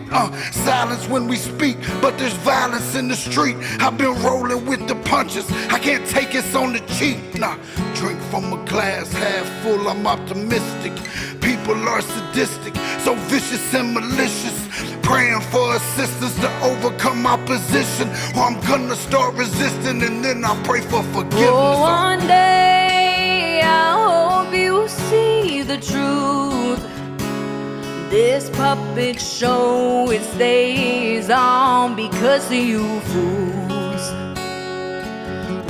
S12: Silence when we speak, but there's violence in the street. I've been rolling with the punches, I can't take it on the cheap. Nah, drink from a glass half full, I'm optimistic. People are sadistic, so vicious and malicious. Praying for assistance to overcome opposition, or I'm gonna start resisting and then I'll pray for forgiveness.
S13: Oh, one day I hope you see the truth. This puppet show, it stays on because of you fools.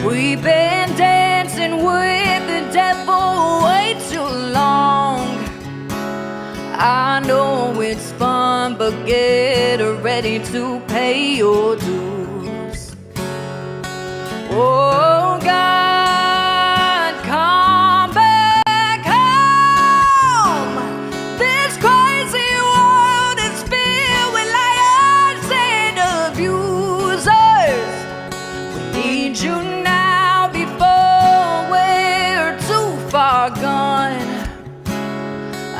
S13: We've been dancing with the devil way too long. I know it's fun, but get ready to pay your dues. Oh God, come back home. This crazy world is filled with liars and abusers. We need you now before we're too far gone.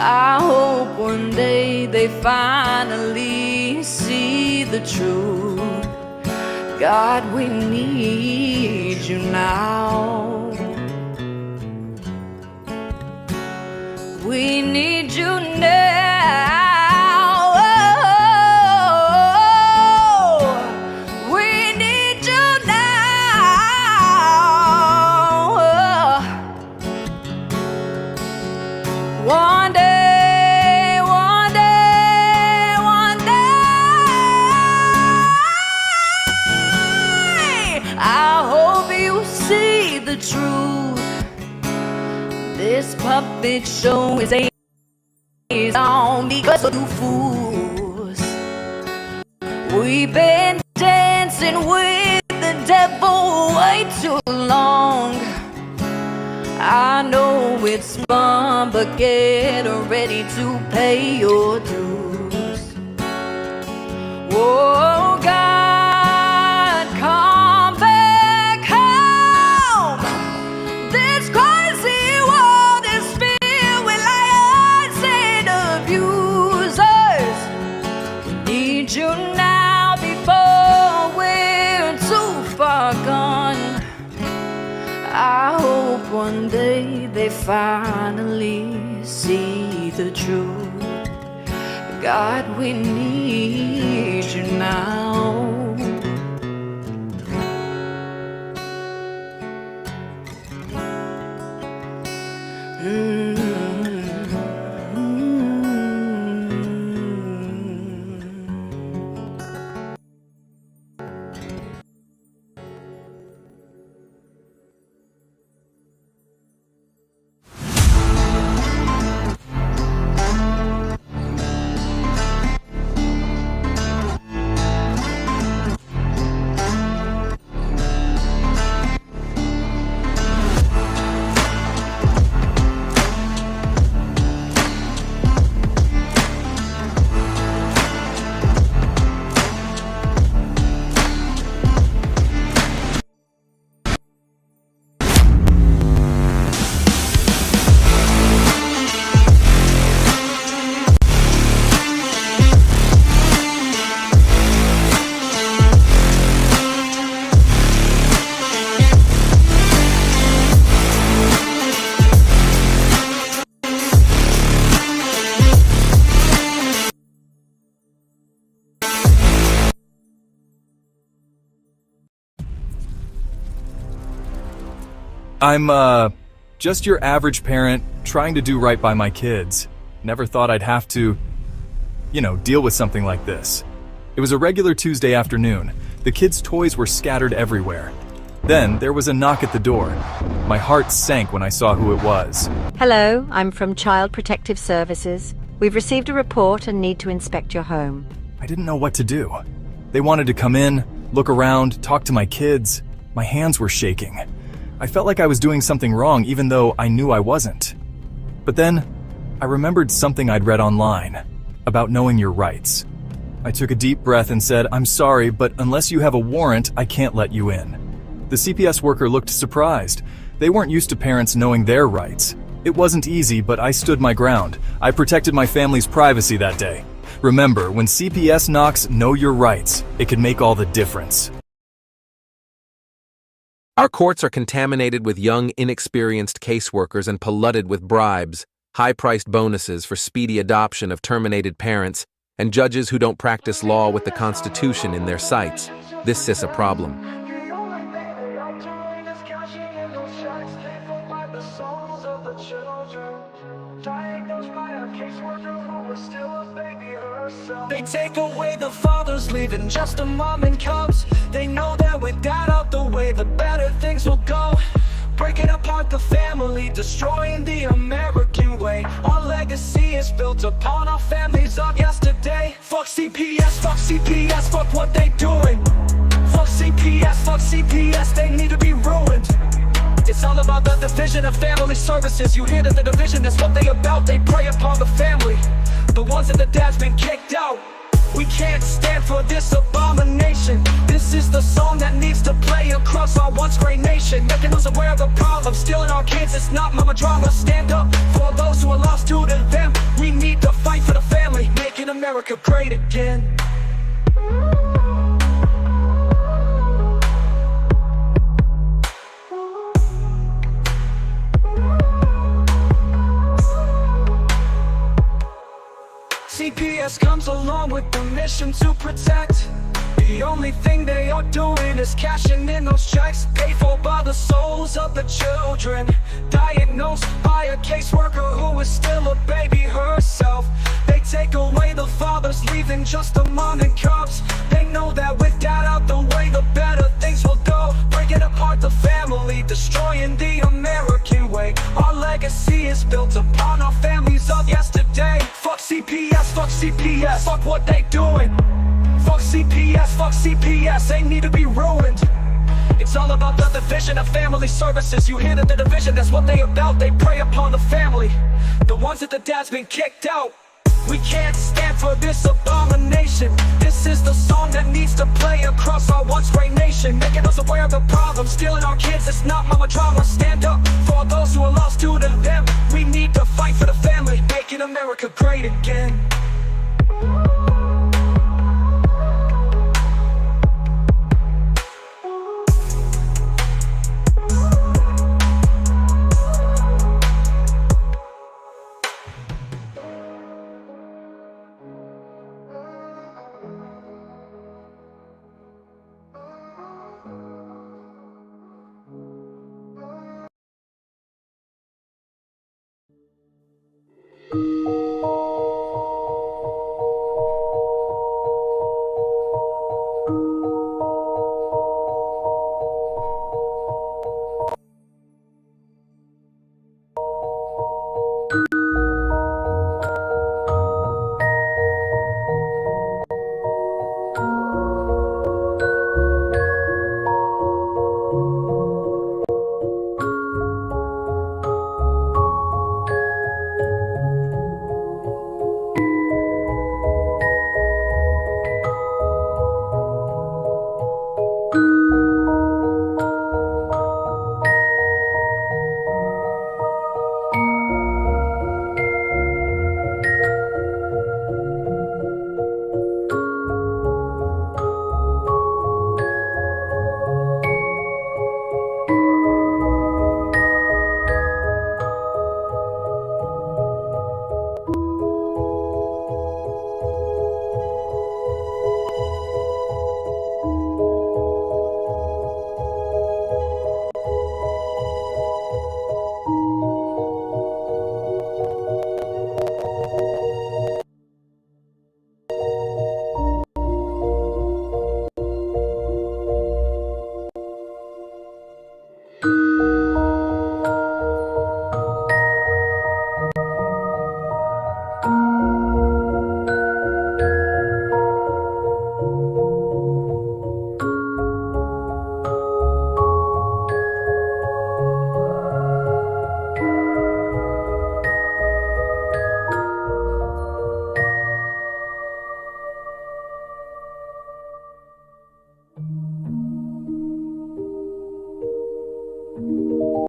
S13: I hope one day they finally see the truth. God, we need you now. We need you now. We need you now. This puppet show is on because of you fools. We've been dancing with the devil way too long. I know it's fun, but get ready to pay your dues. Oh God, come back home. This crazy world is filled with liars and abusers. We need you now before we're too far gone. I hope one day they finally see the truth. God, we need you now.
S9: I'm, just your average parent trying to do right by my kids. Never thought I'd have to, deal with something like this. It was a regular Tuesday afternoon. The kids' toys were scattered everywhere. Then there was a knock at the door. My heart sank when I saw who it was.
S14: Hello, I'm from Child Protective Services. We've received a report and need to inspect your home.
S9: I didn't know what to do. They wanted to come in, look around, talk to my kids. My hands were shaking. I felt like I was doing something wrong even though I knew I wasn't. But then, I remembered something I'd read online about knowing your rights. I took a deep breath and said, "I'm sorry, but unless you have a warrant, I can't let you in." The CPS worker looked surprised. They weren't used to parents knowing their rights. It wasn't easy, but I stood my ground. I protected my family's privacy that day. Remember, when CPS knocks, know your rights. It can make all the difference.
S15: Our courts are contaminated with young, inexperienced caseworkers and polluted with bribes, high-priced bonuses for speedy adoption of terminated parents, and judges who don't practice law with the Constitution in their sights. This is a problem.
S1: They take away the fathers, leaving just a mom and cubs. They know that with that out the way, the better things will go. Breaking apart the family, destroying the American way. Our legacy is built upon our families of yesterday. Fuck CPS, fuck what they doing. Fuck CPS, they need to be ruined. It's all about the division of family services. You hear that the division is what they about. They prey upon the family, the ones that the dad's been kicked out. We can't stand for this abomination. This is the song that needs to play across our once great nation, making us aware of the problem. Stealing our kids, it's not mama drama. Stand up for those who are lost due to them. We need to fight for the family, making America great again. CPS comes along with the mission to protect. The only thing they are doing is cashing in those checks, paid for by the souls of the children, diagnosed by a caseworker who is still a baby herself. They take away the fathers, leaving just a mom and cubs. They know that with that out the way, the better things will go. Breaking apart the family, destroying the American way. Our legacy is built upon our families of yesterday. Fuck CPS, fuck what they doing. Fuck CPS, they need to be ruined. It's all about the division of family services. You hear the division, that's what they about. They prey upon the family, the ones that the dad's been kicked out. We can't stand for this abomination. This is the song that needs to play across our once great nation, making us aware of the problem. Stealing our kids, it's not mama drama. Stand up,